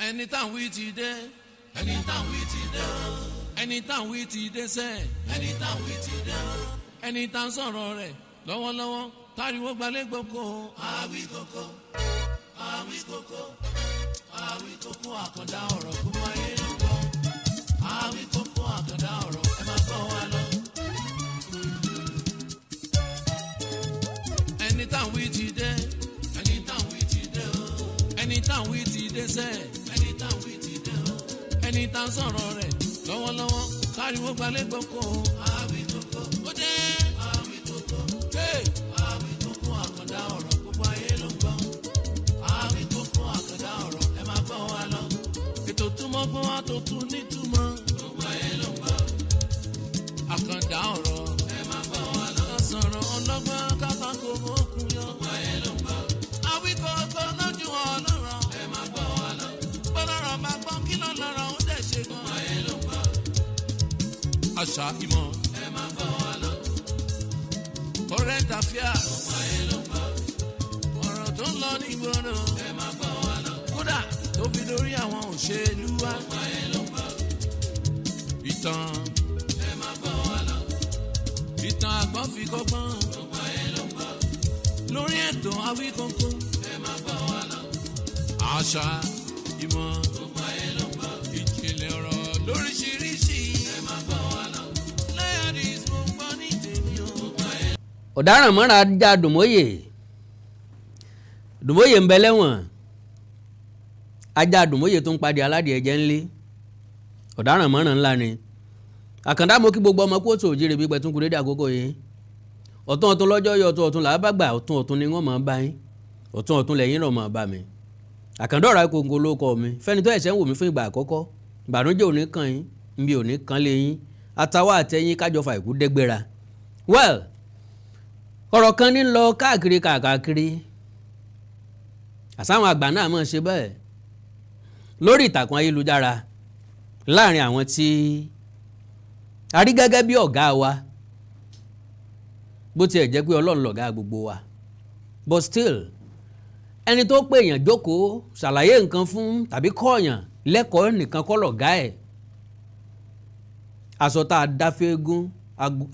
ẹni táwọn wí ti dé ẹni táwọn wí ti dé ẹni táwọn wí ti dé sẹ́ ẹni táwọn wí ti dé ẹni tá ń sọ̀rọ̀ rẹ̀ lọ́wọ́lọ́wọ́ táriwo gbalẹ̀ gboko àwí koko àwí koko àwí koko àkàndá ọ̀rọ̀ kó máa yé lọ́wọ́ àwí koko àkàndá ọ̀rọ̀ ẹ máa gbọ́ wa lọ. ẹni táwọn wí ti dé ẹni táwọn wí ti dé ẹni táwọn wí ti dé sẹ́ ẹni táwọn wí ti dé ẹni tá ń sọ̀rọ̀ rẹ̀ lọ́wọ́lọ́wọ́ táriwo gbalẹ̀ gboko àwí koko ó dé àwí koko àwí koko àkàndá ọ̀rọ̀ gbogbo ayé ló ń gbọ́ àwí koko àkàndá ọ̀rọ̀ ẹ máa gbọ́ wa lọ ètò túmọ̀ gbọ́ wa tó tún nítumọ̀ gbogbo ayé ló ń gbọ́ àkàndá ọ̀rọ̀ ẹ máa gbọ́ wa lọ sọ̀rọ̀ ọlọ́gbọ́n kápákó òkun yọ gbogbo ayé ló ń gbọ́ àwí koko lójú ọlọ́rọ̀ ẹ máa gbọ́ wa lọ gbọ́dọ̀rọ̀ máa gbọ́ kí lọ́lọ́rọ̀ ó dẹ̀ ṣe gan ayé ló ń gbọ́ àṣà ìmọ̀ ẹ máa gbọ́ wa lọ current affairs ọmọ ayé ló ń gbọ́ ọ̀rọ̀ tó ń lọ ní ìgboro ẹ máa gbọ́ wa lọ kódà tó fi lórí àwọn òṣèlú wa ọmọ ayé ló ń gbọ́ ìtàn ẹ máa gbọ́ wa lọ ìtàn àgbọ̀n fi kọ́gbọ́n ọmọ ayé ló ń gbọ́ lórí ètò Awíkókó ẹ máa gbọ́ wa lọ àṣà ìmọ̀ ọmọ ayé ló ń gbọ́ ìjìnlẹ̀ ọ̀rọ̀ lóríṣiríṣi ẹ máa gbọ́ wa lọ lẹ́yìn àdìsí mo gbọ́ ní tèmi o. ọ̀daràn mọ́ra já Dùmóyè ń bẹ lẹ́wọ̀n ajá Dùmóyè tó ń padì aládìẹ jẹ́ ńlé ọ̀daràn mọ́ra ńlá ni àkàndá mo kí gbogbo ọmọ kóòtù òjìrè bí pẹ̀tún kúrẹ́dẹ́ àkókò yìí ọ̀tún ọ̀tún lọ́jọ́ yọ ọ̀tún ọ̀tún làá bá gbà ọ̀tún ọ̀tún ni wọ́n máa bá yín ọ̀tún ọ̀tún lẹ́yìn rọ̀ máa bá mi àkàndá ọ̀rọ̀ Awíkókó ló kọ́ mi fẹ́ni tó ẹ̀ṣẹ̀ ń wò mí fún ìgbà àkọ́kọ́ ìbànújẹ́ òní kan yín nbí òní kan lé yín àtàwọn àtẹ̀yìn kájọ fà ìkú dẹ́gbẹ́ra well ọ̀rọ̀ kan ní lọ káàkiri àsáwọn àgbà náà mọ̀ ṣe bẹ́ẹ̀ lórí ìtàkùn ayélujára láàrin àwọn tí a rí gẹ́gẹ́ bí ọ̀gá wa bó tiẹ̀ jẹ́ pé Ọlọ́run lọ̀gá gbogbo wa but still ẹni tó pè èèyàn jókòó ṣàlàyé nǹkan fún tàbí kọ́ọ̀yàn lẹ́kọ̀ọ́ nìkan kọ́ lọ̀gá ẹ̀ aṣọ tá a dá fẹ́ẹ́gún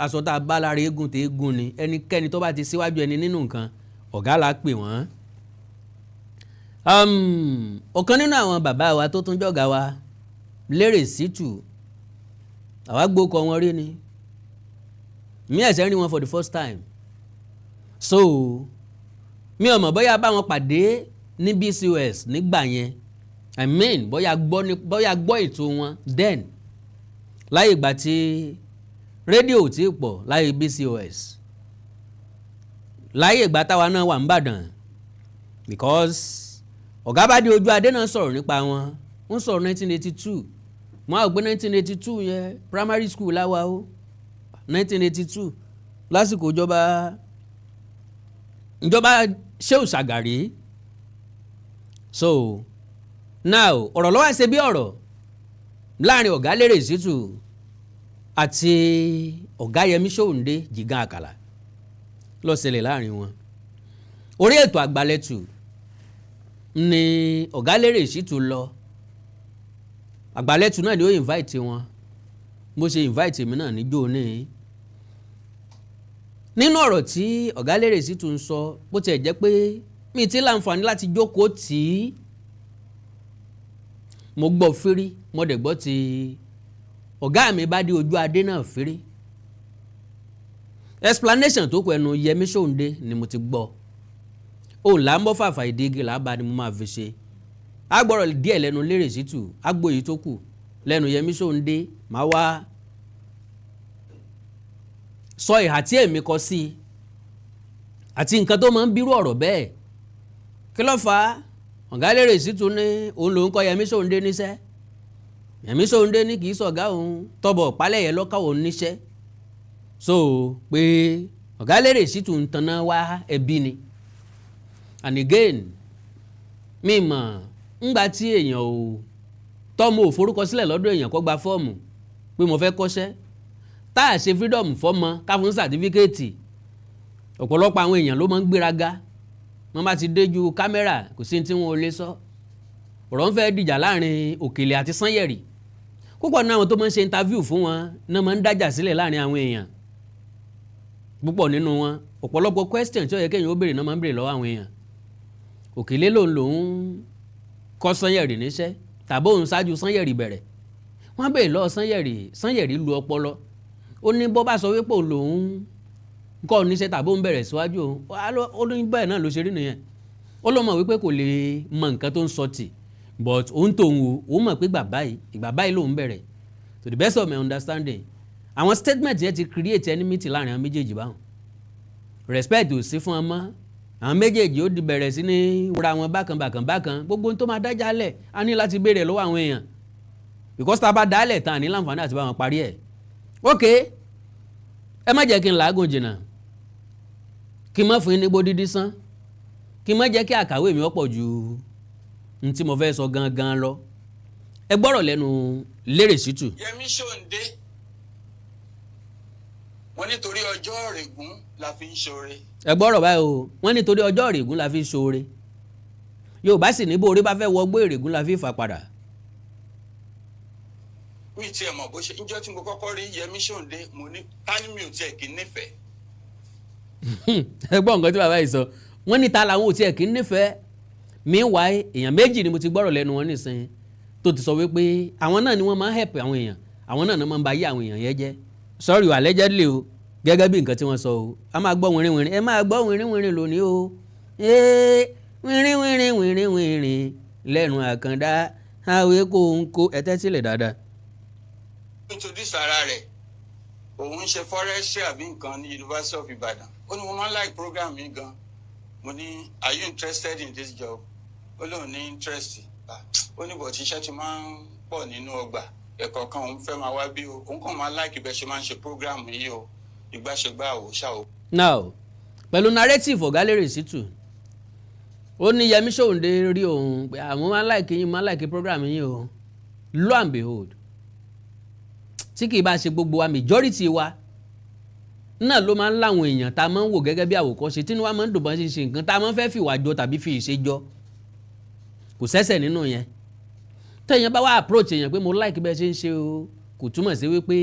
aṣọ tá a bá lára eégún tí eégún ni ẹnikẹ́ni tó bá ti síwájú ẹni nínú nǹkan ọ̀gá la pè wọ́n. ọ̀kan nínú àwọn bàbá wa tó tún jọ̀gá wa Lérè Ṣítù àwa gbókọ̀ wọn rí ni mi ẹ̀sẹ̀ rí wọn for the first time so mi ò mọ̀ bóyá bá wọn pàdé ní BCOS nígbà yẹn I mean bóyá gbọ́ ètò wọn then láyé ìgbà tí rédíò tí pọ̀ láyé BCOS láyé ìgbà táwa náà wà nìbàdàn because ọ̀gá bá dé ojú adé náà sọ̀rọ̀ nípa wọn wọ́n sọ̀rọ̀ 1982 wọ́n á gbé 1982 yẹn primary school láwa ó 1982 lásìkò ìjọba Shehu Shagari so now ọ̀rọ̀ lọ́wọ́ ṣe bí ọ̀rọ̀ láàrin ọ̀gá Lérè Ṣítù àti ọ̀gá Yẹmí Ṣóhùndé Jìgàn Àkàlà ló ṣẹlẹ̀ láàrin wọn orí ètò Àgbàlẹ̀tù ni ọ̀gá Lérè Ṣítù lọ Àgbàlẹ̀tù náà ni ó invite wọn bó ṣe invite mi náà níjó ní nínú ọ̀rọ̀ tí ọ̀gá Lérè Ṣítù ń sọ bó tiẹ̀ jẹ́ pé mi ti láǹfààní láti jókòó tì í mo gbọ́ fírí mo dẹ̀ gbọ́ ti ọ̀gá mi bá dé ojú adé náà fírí explanation tó kọ ẹnu Yẹmí Ṣóhùndé ni mo ti gbọ́ òun là ń bọ́ fàfà ìdígi làbá ni mo máa fi ṣe agbọ́rọ̀ díẹ̀ lẹ́nu Lérè Ṣítù agbóyè tó kù lẹ́nu Yẹmí Ṣóhùndé máa wá sọ ìhà tí èmi kọ sí àti nǹkan tó máa ń bírú ọ̀rọ̀ bẹ́ẹ̀ kí ló fà á ọ̀gá Lérè Ṣítù ní òun lòún kọ́ Yẹmí Ṣóhùndé níṣẹ́ Yẹmí Ṣóhùndé ní kì í sọ̀gá òun tọ́bọ̀ pálẹ̀yẹ lọ́kà òun níṣẹ́ so pé ọ̀gá Lérè Ṣítù ń tanná wá ẹbí ni and again mi mọ̀ ńgbà tí èèyàn ò tọ́mọ ò forúkọsílẹ̀ lọ́dọ̀ èèyàn kó gba fọ́ọ̀mù pé mo fẹ́ kọ́ṣẹ́ tá a ṣe freedom fọ́mọ ká fún sàtífíkẹ́ẹ̀tì ọ̀pọ̀lọpọ̀ àwọn èèyàn ló máa ń gbéraga wọ́n bá ti déjú kámẹ́rà kò sí tí wọ́n ò lè sọ ọ̀rọ̀ ń fẹ́ dìjà láàrin Òkèlè àti Sanyẹ̀rì púpọ̀ nínú àwọn tó máa ń ṣe interview fún wọn náà máa ń dájà sílẹ̀ láàrin àwọn èèyàn púpọ̀ nínú wọn ọ̀pọ̀lọpọ̀ question tí ó yẹ kéèyàn ó béèrè náà máa ń béèrè lọ́wọ́ àwọn èèyàn Òkèlè lòun kọ́ Sanyẹ̀rì níṣẹ́ tàbí òun ṣáájú Sanyẹ̀rì bẹ̀rẹ̀ wọ́n béèrè lọ́wọ́ Sanyẹ̀rì lu ọpọlọ ó ní bó bá sọ wípé òun lòun kọ́ níṣẹ́ tàbí òun bẹ̀rẹ̀ síwájú òun ó ní bẹ́ẹ̀ náà ló ṣe rí nìyẹn ó ló mọ̀ wípé kò lè mọ nǹkan tó ń sọ tì but òun tòun òun mọ̀ pé ìgbà báyìí lòun bẹ̀rẹ̀ to the best of my understanding àwọn statement yẹn ti create enmity láàrin àwọn méjèèjì báwọn respect ò sí fún ọmọ àwọn méjèèjì ó di bẹ̀rẹ̀ sí ní wúra wọn bákan gbogbo tó máa dájà lẹ̀ á ní láti béèrè lọ́wọ́ àwọn èèyàn because tá a bá dálẹ̀ tán ní láǹfààní àti bá wọn parí ẹ̀ ok ẹ má jẹ́ kí n làágùn jìnnà kí n má fún yín ní gbódídí sán kí n má jẹ́ kí àkàwé mi ọ̀pọ̀ ju n tí mo fẹ́ sọ gangan lọ ẹ gbọ́rọ̀ lẹ́nu Lérè Ṣítù. Yẹmí Ṣóǹdé wọ́n nítorí ọjọ́ Òrègùn la fi ń ṣoore. ẹ gbọ́rọ̀ báyìí o wọ́n nítorí ọjọ́ Òrègùn la fi ń ṣoore Yorùbá sì ní bó orí bá fẹ́ wọgbó Èrègùn la fi fà padà. mi tiẹ̀ mọ̀ bó ṣe níjọ́ tí mo kọ́kọ́ rí Yẹmí Ṣóǹdé mo ní tani mi ò tiẹ̀ kí n nífẹ̀ẹ́. ẹ gbọ́ nǹkan tí bàbá yìí sọ wọ́n ní ta làwọn ò tiẹ̀ kí n nífẹ̀ẹ́ meanwhile èèyàn méjì ni mo ti gbọ́rọ̀ lẹ́nu wọn nísìnyí tó ti sọ wípé àwọn náà ni wọ́n máa ń help àwọn èèyàn àwọn náà máa ń ba ayé àwọn èèyàn yẹn jẹ́ sorry allegedly o gẹ́gẹ́ bí nǹkan tí wọ́n sọ o a máa gbọ́ wìnrin ẹ máa gbọ́ wìnrin lónìí o wìnrin lẹ́nu àkàndá àwẹ̀ kò ń kó ẹtẹ́ sílẹ̀ dáadáa. introduce ara rẹ̀ òun ń ṣe forestry àbí nǹkan ní University of Ibadan ó ní mo máa ń like program mi gan mo ní are you interested in this job ó lóun ní interest ó ní bọ̀ tíṣẹ́ ti máa ń pọ̀ nínú ọgbà ẹ̀kọ́ kan òun fẹ́ máa wá bí o òun kàn máa like bẹ́ẹ̀ ṣe máa ń ṣe program yìí o ìgbàṣẹgbà ò ṣá o. now pẹ̀lú narrative ọ̀gá Lérè Ṣítù ó ní Yẹmí Ṣóǹdé rí òun pé àwọn máa ń like yín máa ń like program yín o lo and behold tí kì í bá ṣe gbogbo wa majority wa náà ló máa ń láwọn èèyàn tá a máa ń wò gẹ́gẹ́ bí àwòkọ́ṣe tí wọ́n máa ń dùn bọ́n ṣe nǹkan tá a máa ń fẹ́ fìwà jọ tàbí fi ìṣe jọ kò sẹ́sẹ̀ nínú yẹn tẹ̀yìn bá wá approach èèyàn pé mo like bẹ́ẹ̀ ṣe ń ṣe o kò túmọ̀ sí wípé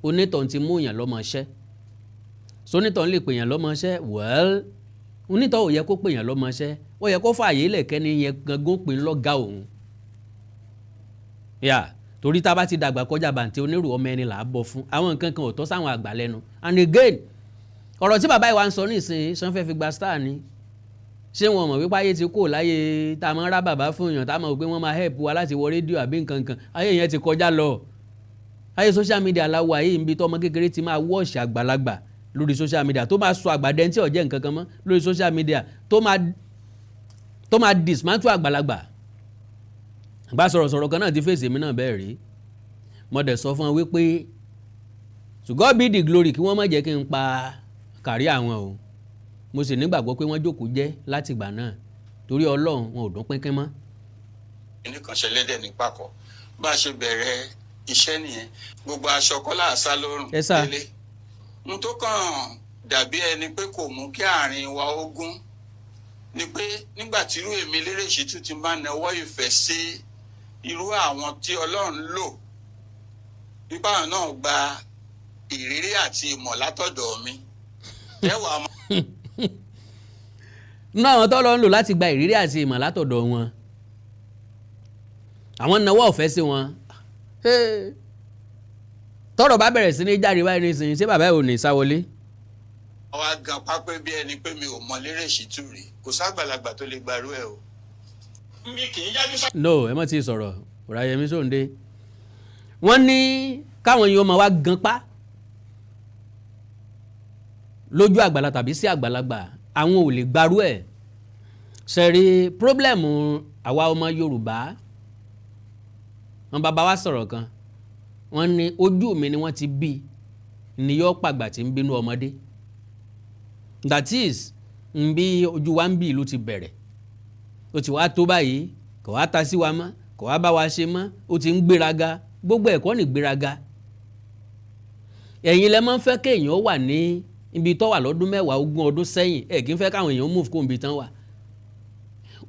onítọ̀hún ti mú èèyàn lọ́mọṣẹ́ sonítọ̀hún lè pè èèyàn lọ́mọṣẹ́ well onítọ̀hún ò yẹ kó pè èèyàn lọ́mọṣẹ́ ó yẹ kó fààyè lẹ̀kẹ́ ní yẹn gangan pè ń lọ́gàá òun yà torí tá a bá ti dàgbà kọjá bàǹtẹ̀ onírù ọmọ ẹni là á bọ̀ fún àwọn nǹkan kan ò tọ́ sáwọn àgbà lẹ́nu and again ọ̀rọ̀ tí bàbá ìwà ń sọ nísìnyí sanfẹ́ fi gba star ni ṣé wọn mọ̀ wípé ayé ti kó láyé tá a máa ń rá bàbá fún èèyàn tá a mọ̀ pé wọ́n máa help wa láti wọ rédíò àbí nǹkan kan ayé yẹn ti kọjá lọ ayé social media láwọ ayé ibi tó ọmọ kékeré ti máa wọ́ọ̀ṣì àgbàlagbà lórí social media tó máa sọ àgbàdẹ tí ò jẹ́ nǹkan kan mọ́ lórí social media tó máa dismantle àgbàlagbà bá sọ̀rọ̀sọ̀rọ̀ kan náà ti fèsì èmi náà bẹ́ẹ̀ rí mo dẹ̀ sọ fún wọn wípé to God be the glory kí wọ́n má jẹ́ kí n pa kárí àwọn o mo sì nígbàgbọ́ pé wọ́n jókòó jẹ́ láti ìgbà náà torí Ọlọ́run wọn ò dún pínpín mọ́. nìkan ṣẹlẹ́dẹ̀ ní pàkọ́ bá a ṣe bẹ̀rẹ̀ iṣẹ́ nìyẹn gbogbo aṣọ kọ́lá àṣà lórùn délé n tó kàn dàbí ẹni pé kò mú kí àárín wa ó gún ni pé nígbà tí irú èmi Lérè Ṣítù ti máa nawọ́ ìfẹ́ sí irú àwọn tí Ọlọ́run lò nípa àwọn náà gba ìrírí àti ìmọ̀ látọ̀dọ̀ mi ẹwà mọ́. nínú àwọn tó lọ ń lò láti gba ìrírí àti ìmọ̀ látọ̀dọ̀ wọn àwọn nawọ́ ọ̀fẹ́ sí wọn tọ́rọ̀ bá bẹ̀rẹ̀ sí ní jáde báyìí nísìnyí ṣé bàbá ò ní sáwọlé. àwa gan pápẹ́ bí ẹni pé mi ò mọ Lérè Ṣítù rí kò ságbàlagbà tó lè gbarú ẹ o. mi kì í yájú sá. no ẹ mọ̀ tí ì sọ̀rọ̀ ọ̀rọ̀ Yẹmí Ṣóǹdé wọ́n ní káwọn èèyàn máa wá gan pa lójú àgbàlagbà tàbí sí àgbàlagbà àwọn ò lè gbarú ẹ̀ ṣẹ̀rí pírọ́blẹ̀mù àwa ọmọ Yorùbá wọn bàbá wa sọ̀rọ̀ kan wọ́n ní ojú mi ni wọ́n ti bí ni yọ́ pàgbà tí ń bínú ọmọdé that is ń bí ojú wa ń bí ìlú ti bẹ̀rẹ̀ ó ti wá tó báyìí kò wá ta sí wa mọ́ kò wá bá wa ṣe mọ́ ó ti ń gbéraga gbogbo ẹ̀kọ́ ní gbéraga ẹ̀yin lẹ máa ń fẹ́ kéèyàn wà ní ibi tó wà lọ́dún 10 20 ọdún sẹ́yìn ẹ̀ kí n fẹ́ káwọn èèyàn move kó ibi tán wà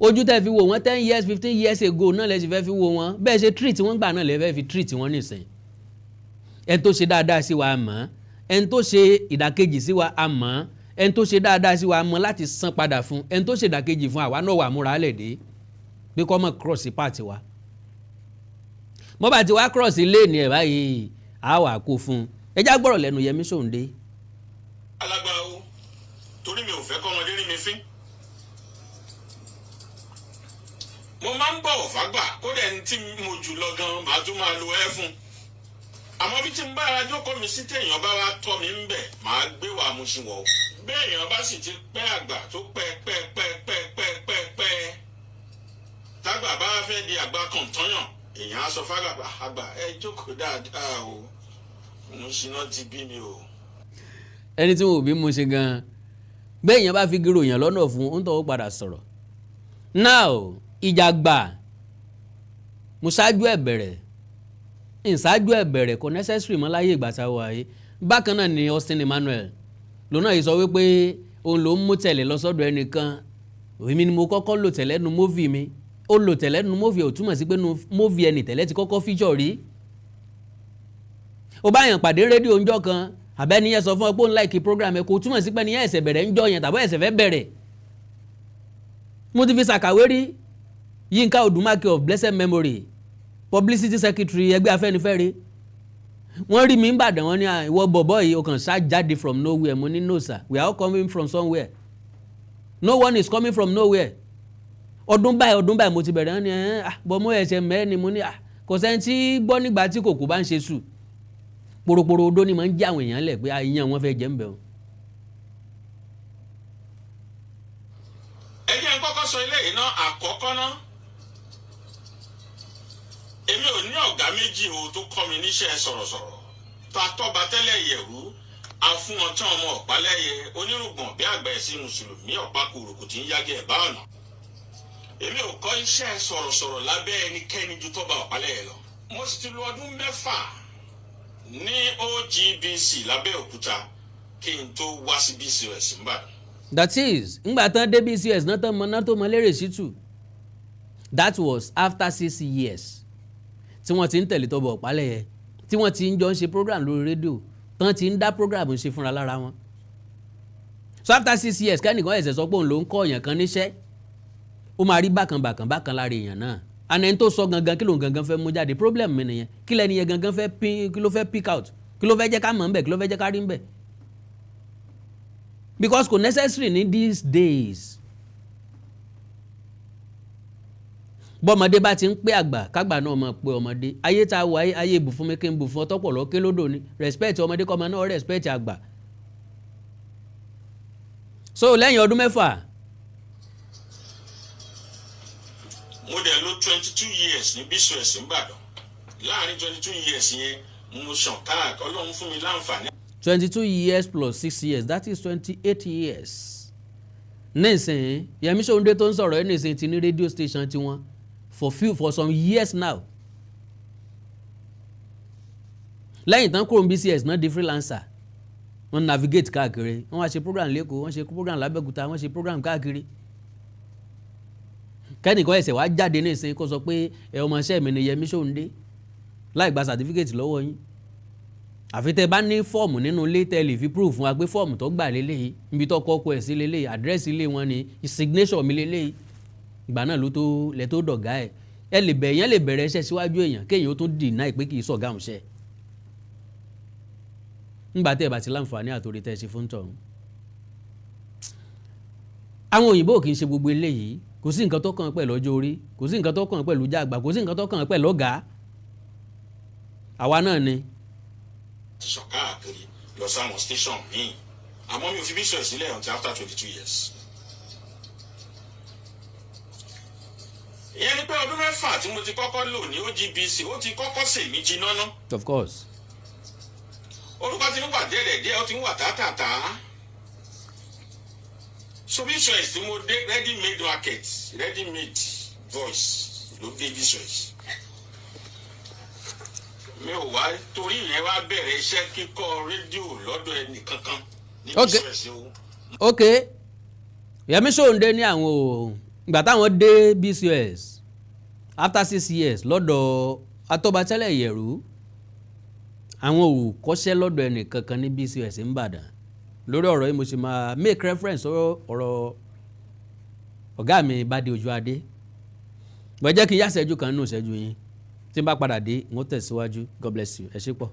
ojú tẹ́ fi wò wọ́n 10 years 15 years ago náà lẹ́ sì fẹ́ fi wò wọ́n bẹ́ẹ̀ ṣe treat wọ́n gbà náà lẹ́ fẹ́ fi treat wọ́n nìsín ẹni tó ṣe dáadáa sí wa a mọ̀ ẹni tó ṣe ìdàkejì sí wa a mọ̀ ẹni tó ṣe dáadáa sí wa a mọ̀ láti san padà fún ẹni tó ṣe ìdàkejì fún àwa náà wà múra lẹ̀ dé pé kọ́ mọ̀ cross part wa mo bá ti wá cross lane ẹ̀ báyìí a wà kó fún ẹjá gbọ́rọ̀ lẹ́nu Yẹmí Ṣóǹdé. alágbára o torí mi ò fẹ́ kọ́mọdé rí mi fín mo máa ń bọ̀wọ̀ fágbà kódà ẹni tí mo jù lọ gan màá tún máa lo ẹ fún àmọ́ bí tí n bá ara jókòó mi sí téèyàn bá wá tọ́ mi ń bẹ̀ màá gbé wàá mu sí wọ̀ o béèyàn bá sì ti pẹ́ àgbà tó pẹ́ tágbà bá fẹ́ di àgbà kọ̀ǹtọ́yàn èèyàn á sọ fágbà àgbà ẹ jókòó dáadáa o mo ṣì náà ti bí mi o. ẹni tí wọn ò bí mo ṣe gan-an béèyàn bá fi gírò yàn lọ́nà fún un tó padà sọ̀rọ̀ now ìjàgbá mo ṣáájú ẹ̀ bẹ̀rẹ̀ ìṣáájú ẹ̀ bẹ̀rẹ̀ kò necessary mọ́ láyé ìgbà tá a wà yìí bákan náà ni Austin Emmanuel lónà yìí sọ wípé òun ló ń mú tẹ̀lé lọ sọ́dọ̀ ẹnìkan èmi ni mo kọ́kọ́ lò tẹ̀lé nu móvì mi ó lò tẹ̀lé nu móvì ò túmọ̀ sí pé nu móvì ẹnì tẹ̀lé ti kọ́kọ́ feature rí ó bá yàn pàdé rédíò ńjọ́ kan àbẹ́ni yẹn sọ fún ọ pé òun láìkí program ẹ kò túmọ̀ sí pé ní yẹn ẹ̀sẹ̀ bẹ̀rẹ̀ ńjọ́ yẹn tàbí ẹ̀sẹ̀ fẹ́ bẹ̀rẹ̀ mo ti fi ṣàkàwé rí Yínká Odùmákẹ́ of blessed memory publicity secretary ẹgbẹ́ Afẹ́nifẹ́re wọ́n rí mi ń bàdàn wọn ní ìwọ bọ̀bọ̀ yìí o kàn ṣá jáde from nowhere mo ní no sir we are all coming from somewhere no one is coming from nowhere ọdún báyìí mo ti bẹ̀rẹ̀ ní bọ́mọ ẹ̀ṣẹ̀ mẹ́ni mo ní kò sẹ́ni tí gbọ́ nígbà tí kòkó bá ń ṣe sùn poroporo odó ni mo ń jẹ́ àwọn èèyàn lẹ̀ pé ìyẹn wọn fẹ́ jẹ́ ń bẹ̀ o. ẹ jẹ́ n kọ́kọ́ sọ ilé yìí náà àkọ́kọ́ náà èmi ò ní ọ̀gá méjì o tó kọ́ mi níṣẹ́ sọ̀rọ̀sọ̀rọ̀ ta tọ́ba tẹ́lẹ̀ yẹ̀rú afún ọtán ọmọ ọ̀pálẹ́yẹ onírùgbọ̀n bí àgbà ẹ̀sìn mùsùlùmí ọ̀pá kòròkò tí ń yágẹ̀ ẹ̀bá ọ̀nà èmi ò kọ́ iṣẹ́ sọ̀rọ̀sọ̀rọ̀ lábẹ́ ẹnikẹ́ni ju tọ́ba ọ̀pálẹ́yẹ lọ mo sì ti lo ọdún 6 ní OGBC lábẹ́òkúta kí n tó wá sí BCOS ńbàdàn. that is ngbà tán dé BCOS náà tó mọ lérè sítù that was after 6 years tí wọ́n ti ń tẹ̀lé tọ́ba ọ̀pálẹ́yẹ tí wọ́n ti ń jọ ń ṣe program lórí rédíò tán ti ń dá program ṣe fúnra lára wọn. so after 6 years kẹ́nìkan ẹ̀sẹ̀ sọ pé òun ló ń kọ́ èèyàn kan níṣẹ́ ó máa rí bákan lára èèyàn náà àná ẹni tó sọ gangan kí ló ń gangan fẹ́ mú jáde problem mi nìyẹn kí lẹ́ni yẹn gangan fẹ́ kí ló fẹ́ pick out kí ló fẹ́ jẹ́ ká mọ̀ ń bẹ̀ kí ló fẹ́ jẹ́ ká rí ń bẹ̀ because kò necessary ní these days bọ́mọdé bá ti ń pé àgbà kágbà náà mọ̀ pé ọmọdé ayé tá a wọ ayé bù fún mi kí n bù fún ọtọ́pọ̀ lọ́ọ́ ké lódò ni respect ọmọdé kọ́mọ náà respect àgbà so lẹ́yìn ọdún 6 mo dẹ̀ lò 22 years ní BCOS ńbàdàn láàrin 22 years yẹn mo ṣàn káàkiri ọlọ́run fún mi láǹfààní. 22 years plus 6 years that is 28 years nísìnyí Yẹmí Ṣóǹdé tó ń sọ̀rọ̀ ẹ̀ nísìnyí ti ní radio station tiwọn for some years now lẹ́yìn tán kúrò ní BCOS náà di freelancer wọ́n navigate káàkiri wọ́n wá ṣe program lẹ́kọ̀ọ́ wọ́n ṣe program lábẹ́òkúta wọ́n ṣe program káàkiri kẹ́nìkan ẹ̀sẹ̀ wá jáde ní ìsìn kó sọ pé ọmọọṣẹ́ mi ni Yẹmí Ṣóǹdé láì gba certificate lọ́wọ́ yín àfi tẹ́ bá ní fọ́ọ̀mù nínú ilé tẹ́ lè fi proof fún wa pé fọ́ọ̀mù tó gbà lélẹ́yìí ibi tó kọ́kọ́ ẹ̀ sí lélẹ́yìí àdírẹ́sì ilé wọn ni signature mi lélẹ́yìí ìgbà náà lẹ tó dọ̀gá ẹ̀ èèyàn lè bẹ̀rẹ̀ iṣẹ́ síwájú èèyàn kéèyàn ó tún deny pé kì í sọ̀gá òun ṣẹ́ ńgbà tẹ́ ẹ̀ bá ti láǹfààní àtòrí tẹ́ ẹ ṣe fún tọ̀hún. àwọn òyìnbó kì í ṣe gbogbo eléyìí kò sí nǹkan tó kàn pẹ̀lú ọjọ́ orí kò sí nǹkan tó kàn pẹ̀lú jàgbà kò sí nǹkan tó kàn pẹ̀lú ọ̀gá àwa náà ni. sọ káàkiri lọ sáwọn station míì àmọ́ mi ò fi BCOS sílẹ̀ until after 22 years. ìyẹn ni pé ọdún 6 tí mo ti kọ́kọ́ lò ní OGBC ó ti kọ́kọ́ sèmi jiná ná. of course. orúkọ ti ń wà díẹ̀ ó ti ń wà tátàtà. so BCOS tí mo dé ready made market ready made voice ló dé BCOS. mi ò wá torí ìyẹn wá bẹ̀rẹ̀ iṣẹ́ kíkọ́ rédíò lọ́dọ̀ ẹnì kankan ní BCOS o. ok Yẹmí Ṣóǹdé ní àwọn ìgbà táwọn dé BCOS after 6 years lọ́dọ̀ Atọ́batẹ́lẹ̀ Ìyẹ̀rú àwọn ò kọ́ṣẹ́ lọ́dọ̀ ẹnì kankan ní BCOS ńbàdàn lórí ọ̀rọ̀ yìí mo ṣe máa make reference ọ̀rọ̀ ọ̀gá mi Bádé Ojúadé wọ́n jẹ́ kí n yá ṣẹ́jú kan nínú ìṣẹ́jú yín tí n bá padà dé n ó tẹ̀síwájú. God bless you. Ẹ ṣé pọ̀.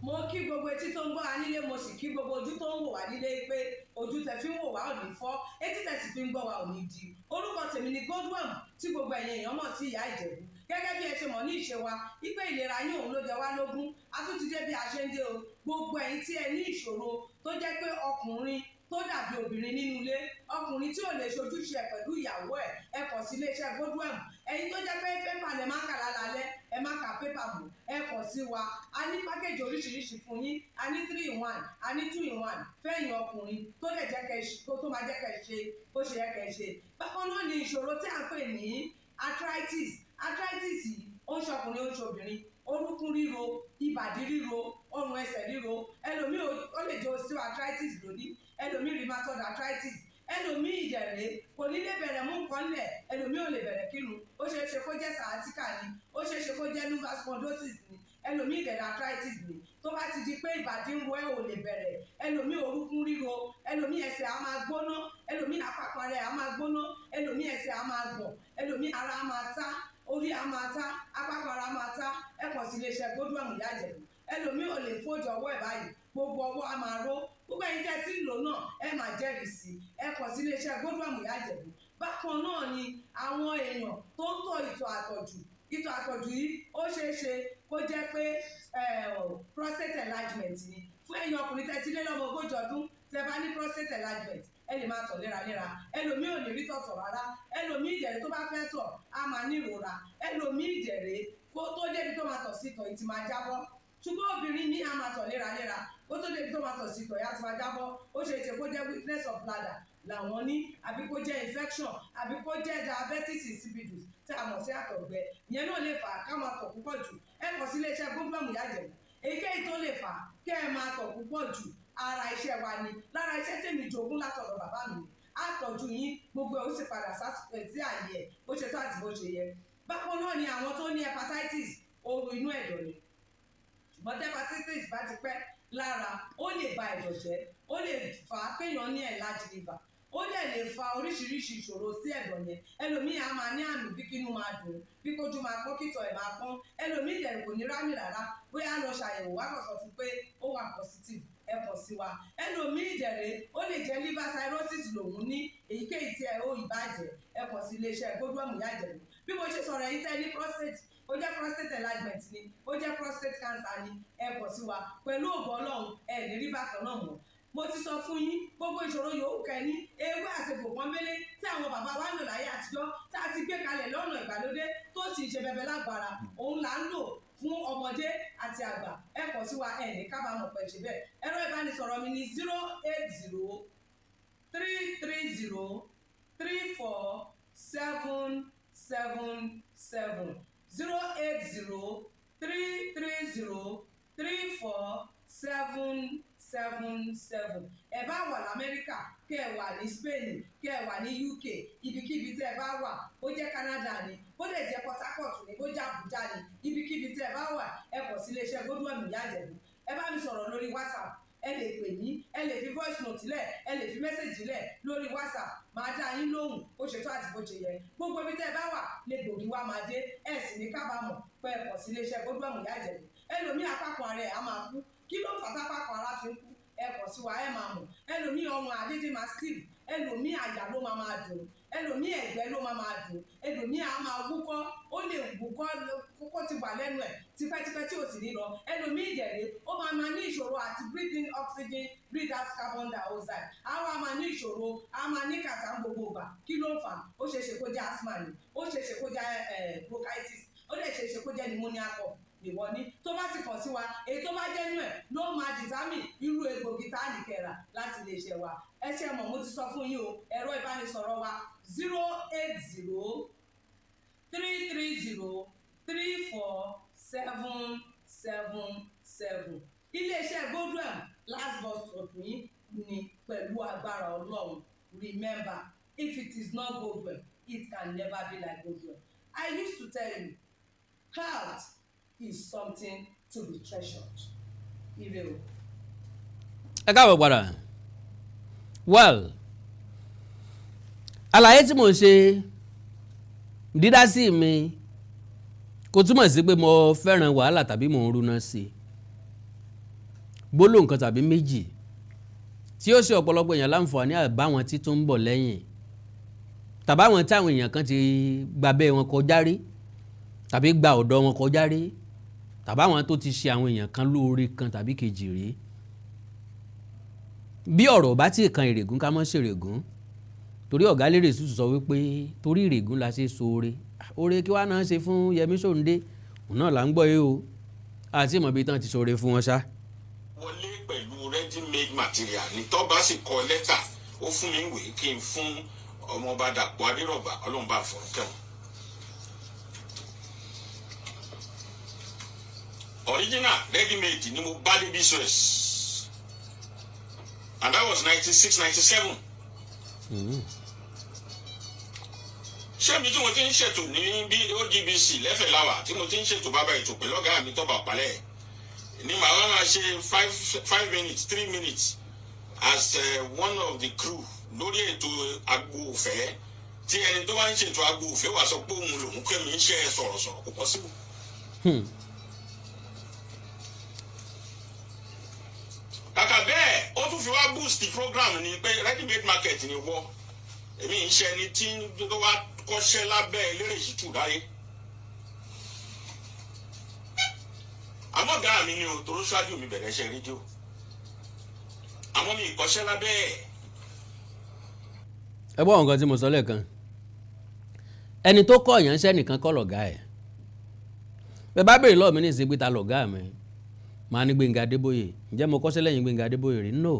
Mo kí gbogbo etí tó ń gbọ́ wa nílé, mo sì kí gbogbo ojú tó ń wò wá nílé pé ojú tẹ fi ń wò wá ò ní fọ́, etí tẹ sì fi ń gbọ́ wa ò ní di. Orúkọ tèmi ni Godwin tí gbogbo ẹ̀yin èèyàn mọ̀ sí Ìyá Ìjẹ̀bú. Gẹ́gẹ́ bí ẹ ṣe mọ̀ ní ìṣe wa, wípé ìlera yín òun ló jẹ wá lógún. A tún ti dé bí a ṣe ń dé o. Gbogbo ẹ̀yin tí ẹ ní ìṣòro tó jẹ́ pé ọkùnrin tó dàbí obìnrin nínú ilé, ọkùnrin tí ò lè ṣojúṣe ẹ̀ pẹ̀lú ìyàwó ẹ̀, ẹ kàn sí iléeṣẹ́ Godwin. Ẹ̀yin tó jẹ́ pé pépà lẹ máa ń kà lálẹ́, ẹ má ka pépà bò, ẹ kàn sí wa. A ní pákéjì oríṣiríṣi fún yín, a ní 3-in-1, a ní 2-in-1 fẹ́yìn ọkùnrin tó lè jẹ́ kẹ́ tó máa jẹ́ kẹ́ ṣe bó ṣe yẹ kẹ́ ṣe. Bákan náà ni ìṣòro tí a ń pè ní arthritis. Arthritis yìí ó ń ṣọkùnrin ó ń ṣobìnrin, orúnkún ríro, ìbàdí ríro, ọrùn ẹsẹ̀ ríro, ẹlòmíì ó lè jẹ́ osteoarthritis lónìí, ẹlòmíì rheumatoid arthritis, ẹlòmíì ìdẹ̀rẹ̀ kò ní lè bẹ̀rẹ̀ mú nǹkan lẹ̀, ẹlòmíì ò lè bẹ̀rẹ̀ kírun, ó ṣeé ṣe kó jẹ́ sciatica ni, ó ṣeé ṣe kó jẹ́ lumbar spondylosis ni, ẹlòmíì ìdẹ̀rẹ̀ arthritis ni. Tó bá ti di pé ìbàdí ń ro ẹ́ ò lè bẹ̀rẹ̀, ẹlòmíì orúnkún ríro, ẹlòmíì ẹsẹ̀ á máa gbóná, ẹlòmíì àpapọ̀ rẹ̀ á máa gbóná, ẹlòmíì ẹsẹ̀ á máa gbọ̀n, ẹlòmíì ara á máa tá, orí á máa tá, àpapọ̀ ara á máa tá. Ẹ kàn sí iléeṣẹ́ Godwin Ìyá Ìjẹ̀bú. Ẹlòmíì ò lè fojú ọwọ́ ẹ̀ báyìí, gbogbo ọwọ́ á máa ró. Gbogbo ẹ̀yin tẹ́ tí ń lò náà ẹ máa jẹ́rìí sí. Ẹ kàn sí iléeṣẹ́ Godwin Ìyá Ìjẹ̀bú. Bákan náà ni àwọn èèyàn tó ń tọ̀ ìtọ̀ àtọ̀jù. Ìtọ̀ àtọ̀jù yìí ó ṣeé ṣe kó jẹ́ pé prostate enlargement ni. Fún ẹ̀yin ọkùnrin tẹ́ ti lé lọ́mọ 40 ọdún tẹ́ bá ní prostate enlargement, ẹ lè máa tọ̀ léraléra. Ẹlòmíì ò lè rí tọ̀tọ̀ rárá. Ẹlòmíì ìdẹ̀rẹ̀ tó bá fẹ́ tọ̀ á máa ní ìrora. Ẹlòmíì ìdẹ̀rẹ̀ kó tó débi tó máa tọ̀ sí ìtọ̀ yìí ti máa jábọ́. Ṣùgbọ́n obìnrin ní a máa tọ̀ léraléra kó tó débi tó máa tọ̀ sí ìtọ̀ yìí á ti máa jábọ́. Ó ṣeé ṣe kó jẹ́ weakness of bladder làwọn ní, àbí kó jẹ́ infection, àbí kó jẹ́ diabetes insipidus tí a mọ̀ sí àtọ̀gbẹ. Ìyẹn náà lè fà á ká máa tọ̀ púpọ̀ jù. Ẹ kàn sí iléeṣẹ́ Godwin Ìyá Ìjẹ̀bú. Èyíkéyìí tó lè fà á kẹ́ ẹ máa tọ̀ púpọ̀ jù ara iṣẹ́ wa ni. Lára iṣẹ́ tèmi jogún látọ̀dọ̀ bàbá mi. Àtọ̀jù yín gbogbo ẹ̀ ó sì padà sí àyè ẹ̀ bó ṣe tó àti bó ṣe yẹ. Bákan náà ni àwọn tó ní hepatitis, ooru inú ẹ̀dọ̀ ni. Ṣùgbọ́n tí hepatitis bá ti pẹ́ lára, ó lè ba ẹ̀dọ̀ jẹ́, ó lè fà á kéèyàn ní enlarged liver, ó dẹ̀ lè fa oríṣiríṣi ìṣòro sí ẹ̀dọ̀ yẹn. Ẹlòmíì á máa ní àmì bí kínú máa dùn, bí kójú máa pọ́n, kítọ̀ ẹ̀ máa pọ́n. Ẹlòmíì ìdẹ̀rù kò ní rámì rárá, bóyá lọ ṣàyẹ̀wò wá kàn sọ fún pé ó wà positive, ẹ kàn sí wa. Ẹlòmíì ìdẹ̀rẹ̀ ó lè jẹ́ liver cirrhosis lòun ní, èyíkéyìí tí ẹ ó ìbàjẹ́, ẹ kàn sí iléeṣẹ́ Godwin Ìyá Ìjẹ̀bú. Bí mo ṣe sọ̀rọ̀ yìí tẹ́ ní prostate, ó jẹ́ prostate enlargement ni, ó jẹ́ prostate cancer ni, ẹ kàn sí wa. Pẹ̀lú ògo Ọlọ́run ẹ ní rí bákan náà mọ́. Mo ti sọ fún yín gbogbo ìṣòro yòówù kẹ́ ní, ewé àti egbò pọ́nbélé tí àwọn bàbá wa ń lò láyé àtijọ́ tá a ti gbé kalẹ̀ lọ́nà ìgbàlódé tó sì ṣe bẹbẹ lágbára, òun là ń lò fún ọmọdé àti àgbà. Ẹ kàn sí wa, ẹ ní kábàámọ̀ pẹ̀ ṣe bẹ́ẹ̀. Ẹ̀rọ ìbánisọ̀rọ̀ mi ni 080-330-34777 080-330-34777. Ẹ bá wà l'Amẹ́ríkà, kẹ́ ẹ wà ní Spain, kẹ́ ẹ wà ní UK, ibikíbi tẹ́ ẹ bá wà, ó jẹ́ Canada ni, ó lè jẹ́ Port Harcourt ni, ó jẹ́ Abuja ni, ibikíbi tẹ́ ẹ bá wà, ẹ kàn sí iléeṣẹ́ Godwin Ìyá Ìjẹ̀bú. Ẹ bá mi sọ̀rọ̀ lórí WhatsApp, ẹ lè pè mí, ẹ lè fi voice note lẹ̀, ẹ lè fi message lẹ̀ lórí WhatsApp, máa dá yín lóhùn bó ṣe tó àti bó ṣe yẹ. Gbogbo ibi tẹ́ ẹ bá wà lè gbòógì wá máa dé, ẹ sì ní kábàámọ̀ pé ẹ kàn sí iléeṣẹ́ Godwin Ìyá Ìjẹ̀bú. Ẹlòmíì apákan ara ẹ̀ á máa kú, kí ló fà tápákan ara fi ń kú? Ẹ kàn sí wa, ẹ máa mọ̀. Ẹlòmíì ọrùn àdédé máa stiff, ẹlòmíì àyà ló máa dùn, ẹlòmíì ẹ̀gbẹ́ ló máa dùn, ẹlòmíì á máa wúkọ́, ó lè wúkọ́ kókó ti wà lẹ́nu ẹ̀ tipẹ́tipẹ́ tí ò sì ní lọ. Ẹlòmíì ìdẹ̀rẹ̀ ó máa ní ìṣòro àti breathe in oxygen, breathe out carbon dioxide. Á máa ní ìṣòro, á máa ní kàtà gbogbo ìgbà. Kí ló ń fà? Ó ṣeé ṣe kó jẹ́ asthma ni, ó ṣeé ṣe kó jẹ́ bronchitis, ó dẹ̀ ṣeé ṣe kó jẹ́ pneumonia cough ìwọ ní. Tó bá ti kàn sí wa, èyí tó bá jẹ́ nú ẹ̀ ló máa determine irú egbògi tá a lè kẹ́ra láti lè ṣe wa. Ẹ ṣe mọ̀, mo ti sọ fún yín o, ẹ̀rọ ìbánisọ̀rọ̀ wa 080-330-34777. Iléeṣẹ́ Godwin last bus stop yín ni pẹ̀lú agbára Ọlọ́run. Remember, if it is not Godwin, it can never be like Godwin. I used to tell you, health is something to be treasured. Ire o. Ẹ káàbọ̀ padà. Well, àlàyé tí mo ṣe dídásí mi kò túmọ̀ sí pé mo fẹ́ràn wàhálà tàbí mo ń rúná sí i. Gbólóhùn kan tàbí méjì tí ó ṣe ọ̀pọ̀lọpọ̀ èèyàn láǹfààní àbáwọn tí tó ń bọ̀ lẹ́yìn tàbáwọn táwọn èèyàn kan ti gbàbẹ́ wọn kọjá rí tàbí gba ọ̀dọ̀ wọn kọjá rí tàbáwọn tó ti ṣe àwọn èèyàn kan lóore kan tàbí kejì rí. Bí ọ̀rọ̀ bá ti kan ìrègùn ká mọ́ ṣèrègùn torí ọ̀gá lérè sùsù sọ wípé torí ìrègùn la ṣe sóore oore kí wàá náà ṣe fún Yẹmí Ṣóǹdé òun náà là ń gbọ́ yìí o àti ìmọ̀ bíi tán ti sóore fún wọn ṣá. wọlé pẹ̀lú ready made material ní tó bá sì kọ lẹ́tà ó fún mi ìwé kí n fún ọmọọba Dàpọ̀ Adérọ̀gbà Ọlọ́run bá fọ̀ kẹ́wọ̀n. original ready made ni mo bá débi Suez and that was 96-97. ṣé mi tí mo ti ń ṣètò ní bí OGBC lẹ́fẹ̀ẹ́ láwà tí mo ti ń ṣètò bàbá ètò pẹ̀lú ọ̀gá mi Tọ́ba Ọ̀pálẹ̀ ni màá wá máa ṣe 5 minutes 3 minutes as one of the crew lórí ètò Agbo Ìfẹ́ tí ẹni tó bá ń ṣètò Agbo Ìfẹ́ wà sọ pé òun lòun kẹ́mi ń ṣe sọ̀rọ̀sọ̀rọ̀ kò possible. kàkà bẹ́ẹ̀ ó tún fi wá boost the program ni pé ready made market ni wọ́ èmi ń ṣe ẹni tí tó wá kọ́ṣẹ́ lábẹ́ eléré ìṣítù láyé. àmọ́ ọ̀gá mi ni o tó ṣáájú mi bẹ̀rẹ̀ iṣẹ́ rédíò àmọ́ mi ìkọ́ṣẹ́ lábẹ́ ẹ̀. Ẹ gbọ́ nǹkan tí mo sọ lẹ́ẹ̀kan ẹni tó kọ́ èèyàn ṣẹ́ nìkan kọ́ lọ̀gá ẹ̀ bẹ́ẹ̀ bá béèrè lọ́ọ̀ mi ní ìsìnkú ta lọ̀gá mi màá ní Gbénga Adébóyè ǹjẹ́ mo kọ́ṣẹ́ lẹ́yìn Gbénga Adébóyè rí no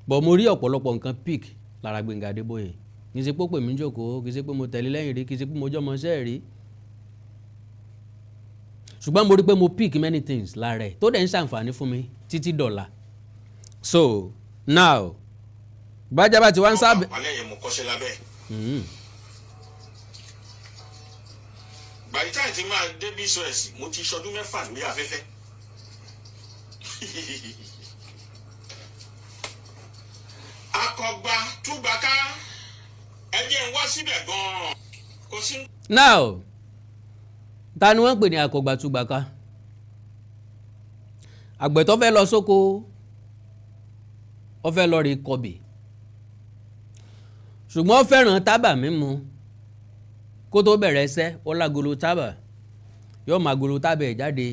bọ̀ mo rí ọ̀pọ̀lọpọ̀ nǹkan pick lára Gbénga Adébóyè kì í ṣe pé ó pè mí jókòó kì í ṣe pé mo tẹ̀lé lẹ́yìn rí kì í ṣe pé mo jọ́mọ ṣẹ́ rí ṣùgbọ́n mo rí pé mo pick many things lára ẹ̀ tó dẹ̀ ń ṣàǹfààní fún mi títí dọ̀la. So now bájábá ti wá ń sábẹ́. àlẹ́ yẹn mo kọ́ṣẹ́ lábẹ́. by the time tí máa dé bí Suez mo ti ṣọdún 6 lórí afẹ́fẹ́. Akọgba túbàká ẹjẹ ń wá síbẹ̀ gan-an kò sí. Now ta ni wọ́n pè ní akọgba túbàká àgbẹ̀ tó fẹ́ lọ sóko ó fẹ́ lọ rí kọbì ṣùgbọ́n ó fẹ́ràn tábà mímu kó tó bẹ̀rẹ̀ ẹsẹ́ ó lágolo tábà yóò máa golo tábà ẹ̀ jáde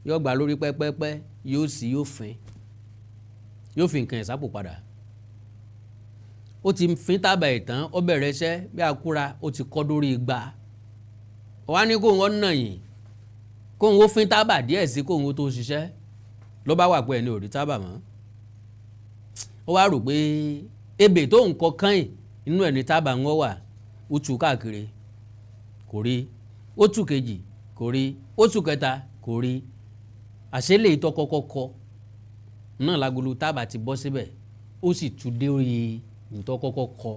yóò gbà lórí pẹ́pẹ́pẹ́ yóò sì yóò fi nǹkan ẹ̀ sápò padà ó ti fin tábà ẹ̀ tán ó bẹ̀rẹ̀ ẹsẹ́ bí akúra ó ti kọ́ dórí igba ó wá ní kóun ó nà yìn kóun ó fin tábà díẹ̀ sí kóun ó tó ṣiṣẹ́ ló bá wà pé ẹni ò rí tábà mọ́ ó wá rò pé ebè tó ń kọ kán inú ẹni tábà ń wà ó tú káàkiri kò rí ó tú kejì kò rí ó tú kẹta kò rí àṣẹlẹ̀ ìtọ́ kọ́kọ́ kọ náà lágolo tábà ti bọ́ síbẹ̀ ó sì tú dé orí ìtọ́ kọ́kọ́ kọ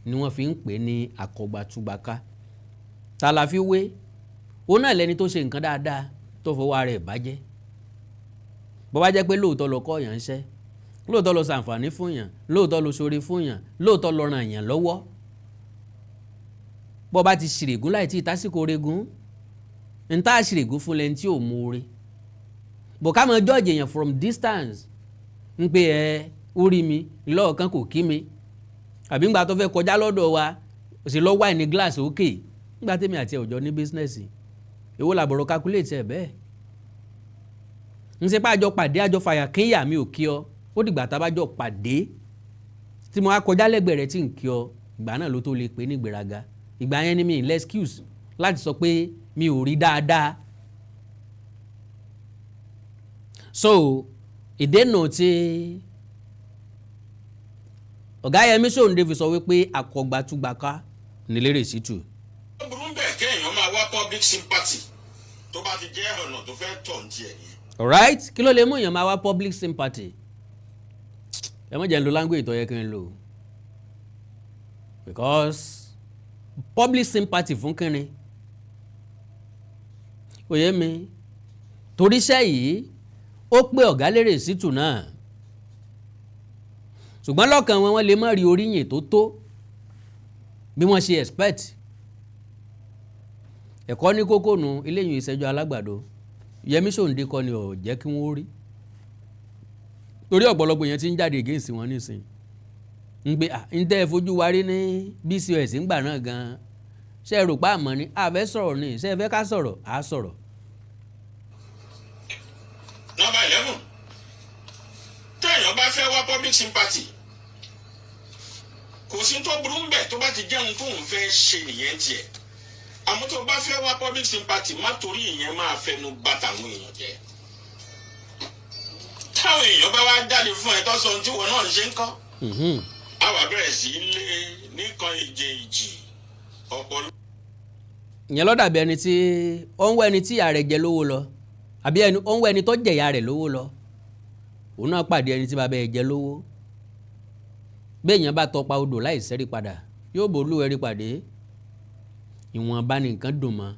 ni wọ́n fi ń pè ní akọgbàtúgbàká ta la fi wé ó náà lẹni tó ṣe nǹkan dáadáa tó fọwọ́ ara ẹ̀ bàjẹ́ bó bá jẹ́ pé lóòótọ́ lọ kọ́ yàn ń ṣẹ́ lóòótọ́ lọ ṣàǹfààní fún yàn lóòótọ́ lọ ṣoore fún yàn lóòótọ́ lọ ràn yàn lọ́wọ́ bó bá ti ṣìrègùn láì tí ìtásíkò regùn ń tá àṣìrègùn fún lẹ́ni tí ò mú oore bó ká mọ judge èèyàn from distance ń pé ẹ ó rí mi lọ́ọ̀kan kò kí mi àbí ńgbà tó fẹ́ kọjá lọ́dọ̀ wa ó sì lọ wá ní glass òkè ńgbà tèmi àti ọ̀jọ́ ní bísínẹ́sì èwo làbọ̀rọ̀ calculate ẹ̀ bẹ́ẹ̀ ń ṣe pé àjọ pàdé àjọ fàyà kínyà mi ò kí ọ ó dìgbà tá a bá jọ pàdé tí mo wá kọjá lẹ́gbẹ̀ẹ́ rẹ̀ tí ń kí ọ ìgbà náà ló tó lè pè ní ìgbéraga ìgbà yẹn ni mi ní excuse láti sọ pé mi ò rí dáadáa. So ìdènà tí ọ̀gá Yẹmí Ṣóǹdé fi sọ wípé akọgbàtúgbàká nílérè sítù. ó burú bẹ́ẹ̀ kéèyàn máa wá public sympathy tó bá ti jẹ́ ọ̀nà tó fẹ́ tọ̀ ní tiẹ̀ yẹn. Alright, kí ló lè mú èèyàn máa wá public sympathy? Ẹ mọ̀ jẹ́ ń lo language tó yẹ kí n lò because public sympathy fún kínni òye mi torí iṣẹ́ yìí ó pé ọ̀gá lérè sítù náà ṣùgbọ́n lọ́kàn wọn lè má rí oríyìn tó bí wọ́n ṣe expect ẹ̀kọ́ ní kókó nu eléyìí ìṣẹ́jọ́ alágbàdo Yẹmí Ṣóǹdé kọ́ ni ò jẹ́ kí wọ́n rí torí ọ̀pọ̀lọpọ̀ yẹn ti ń jáde against wọn nísìn ń gbé ń tẹ́ ẹ fojú wa rí ní BCOS ńgbà náà gan-an ṣe rò pa àmọ́ ni àfẹ́ sọ̀rọ̀ ni ṣe fẹ́ ká sọ̀rọ̀ á sọ̀rọ̀. Number 11 téèyàn bá fẹ́ wá public sympathy kò sí tó burú ń bẹ̀ tó bá ti jẹun tó ń fẹ́ ṣe nìyẹn tiẹ̀ àmọ́ tó bá fẹ́ wá public sympathy má torí ìyẹn máa fẹnu bà tàwọn èèyàn jẹ́ táwọn èèyàn bá wá jáde fún ẹ tó sọ ohun tí wọn náà ń ṣe ń kọ́ a wà bẹ̀rẹ̀ sí í lé nìkan èjì ọ̀pọ̀lọpọ̀. ìyẹn ló dàbí ẹni tí ó ń wá ẹni tí ìyá rẹ̀ jẹ lówó lọ àbí ó ń wá ẹni tó jẹ ìyá rẹ̀ lówó lọ òun náà pàdé ẹni tí bàbá ẹ̀ jẹ lówó béèyàn bá tọpa odò láì sẹ́rí padà yóò bò olú ẹ̀rí pàdé ìwọ̀nba ni nǹkan dùn mọ́.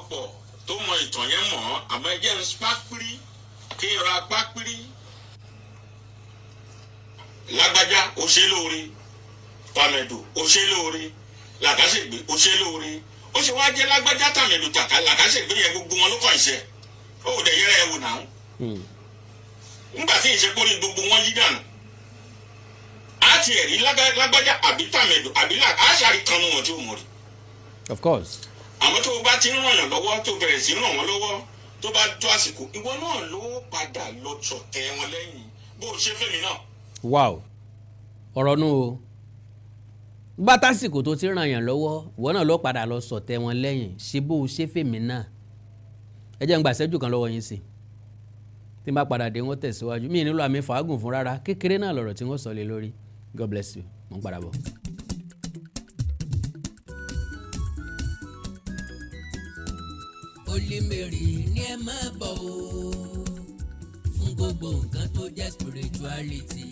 ọ̀pọ̀ tó mọ ìtàn yẹn mọ̀ àmọ́ ẹ jẹ́ ń pápírí kí n ra pápírí lágbájá ó ṣe lóore tàmẹ̀dù ó ṣe lóore làkàṣègbè ó ṣe lóore ó ṣe wá jẹ́ lágbájá tàmẹ̀dù tàkà làkàṣègbè yẹn gbogbo wọn ló kàn ṣe ó dẹ̀ yẹrẹ ẹ̀ wò náà nígbà tí ìṣe kórè gbogbo wọn yí dànù á ti ẹ̀rí lágbájá àbí tàmẹ̀dù àbí àṣàrí kan nù wọn tí ó mọ̀ rí. of course. àmọ́ tó o bá ti ń ràn yàn lọ́wọ́ tó bẹ̀rẹ̀ sí ràn wọ́n lọ́wọ́ tó bá tó àsìkò ìwọ náà ló padà lọ ṣọ̀tẹ̀ wọn lẹ́yìn bó o ṣe fẹ́mi náà. wow ọ̀rọ̀ nù o bá tásìkò tó ti ràn yàn lọ́wọ́ ìwọ náà ló padà lọ ṣọ̀tẹ̀ wọn lẹ́yìn ṣe bó o ṣe fẹ́mi náà ẹ jẹ́ ń gbà ṣẹ́jú kan lọ́wọ́ yín sí tí n bá padà dé wọ́n tẹ̀síwájú mí nílò àmì fàágùn fún rárá kékeré náà lọ̀rọ̀ tí wọ́n sọ lé lórí God bless you mo ń padà bọ̀. Holy Mary ní ẹ máa bọ̀ o fún gbogbo nǹkan tó jẹ́ spirituality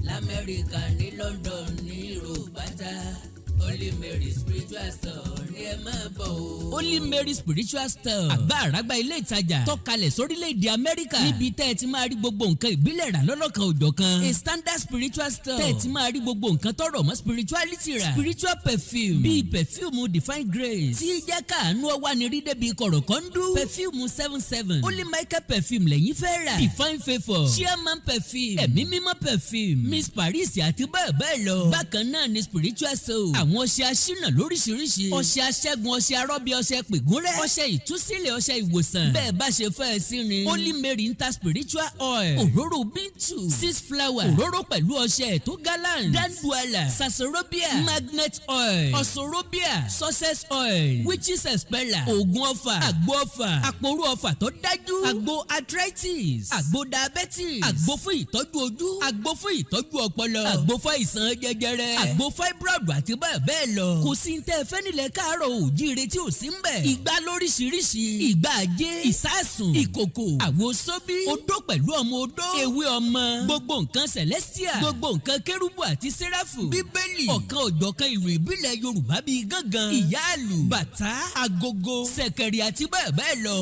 l'Amẹ́ríkà ní London ní Europe pátá Holy Mary spiritual store ní ẹ máa bọ̀ o. Holy Mary spiritual store àgbà àràgbà ilé ìtajà tọ́kalẹ̀ sórílẹ̀-èdè Amẹ́ríkà níbi tẹ́ ẹ ti máa rí gbogbo nǹkan ìbílẹ̀ rà lọ́lọ́kan òjọ̀kan a standard spiritual store tẹ́ ẹ ti máa rí gbogbo nǹkan tọ́rọ̀ mọ́ spirituality rà spiritual perfume bíi perfume divine grace tí jẹ́ káàánú ọwá ni rí débi kọ̀rọ̀kọ́ndú perfume 77 Holy Michael perfume lẹ́yìn fẹ́ rà divine favour chairman perfume ẹ̀mí mímọ́ perfume Miss Paris àti bẹ́ẹ̀ bẹ́ẹ̀ lọ bákan náà ni spiritual soul àwọn ọṣẹ aṣínà lóríṣiríṣi ọṣẹ aṣẹ́gun ọṣẹ arọ́bí ọṣẹ pègúnrẹ́ ọṣẹ ìtúsílẹ̀ ọṣẹ ìwòsàn bẹ́ẹ̀ bá ṣe fẹ́ ẹ sí ni Holy Mary ń ta spiritual oil òróró bíntù 6 flower òróró pẹ̀lú ọṣẹ tó gallant danduala sasorobia magnet oil ọ̀sọ̀rọ̀bia success oil witches expeller oògùn ọfà àgbo ọfà àpòrò ọfà tó dájú àgbo arthritis àgbo diabetes àgbo fún ìtọ́jú ojú àgbo fún ìtọ́jú ọpọlọ àgbo fún ìsàn jẹjẹrẹ àgbo fibroid àti bẹ́ẹ̀ lọ kò sí ní tẹ́ fẹ́ nílẹ̀ káàárọ̀ òjíire tí ò sí ń bẹ̀ ìgbà lóríṣiríṣi ìgbà ajé ìsásùn ìkòkò àwo sóbí odó pẹ̀lú ọmọ odó ewé ọmọ gbogbo nǹkan celestia gbogbo nǹkan kérúbù àti sẹ́ráfù bíbélì ọ̀kan òjọ̀kan ìlú ìbílẹ̀ Yorùbá bíi gángan ìyáàlù bàtà agogo ṣẹ̀kẹ̀rẹ̀ àti bẹ́ẹ̀ lọ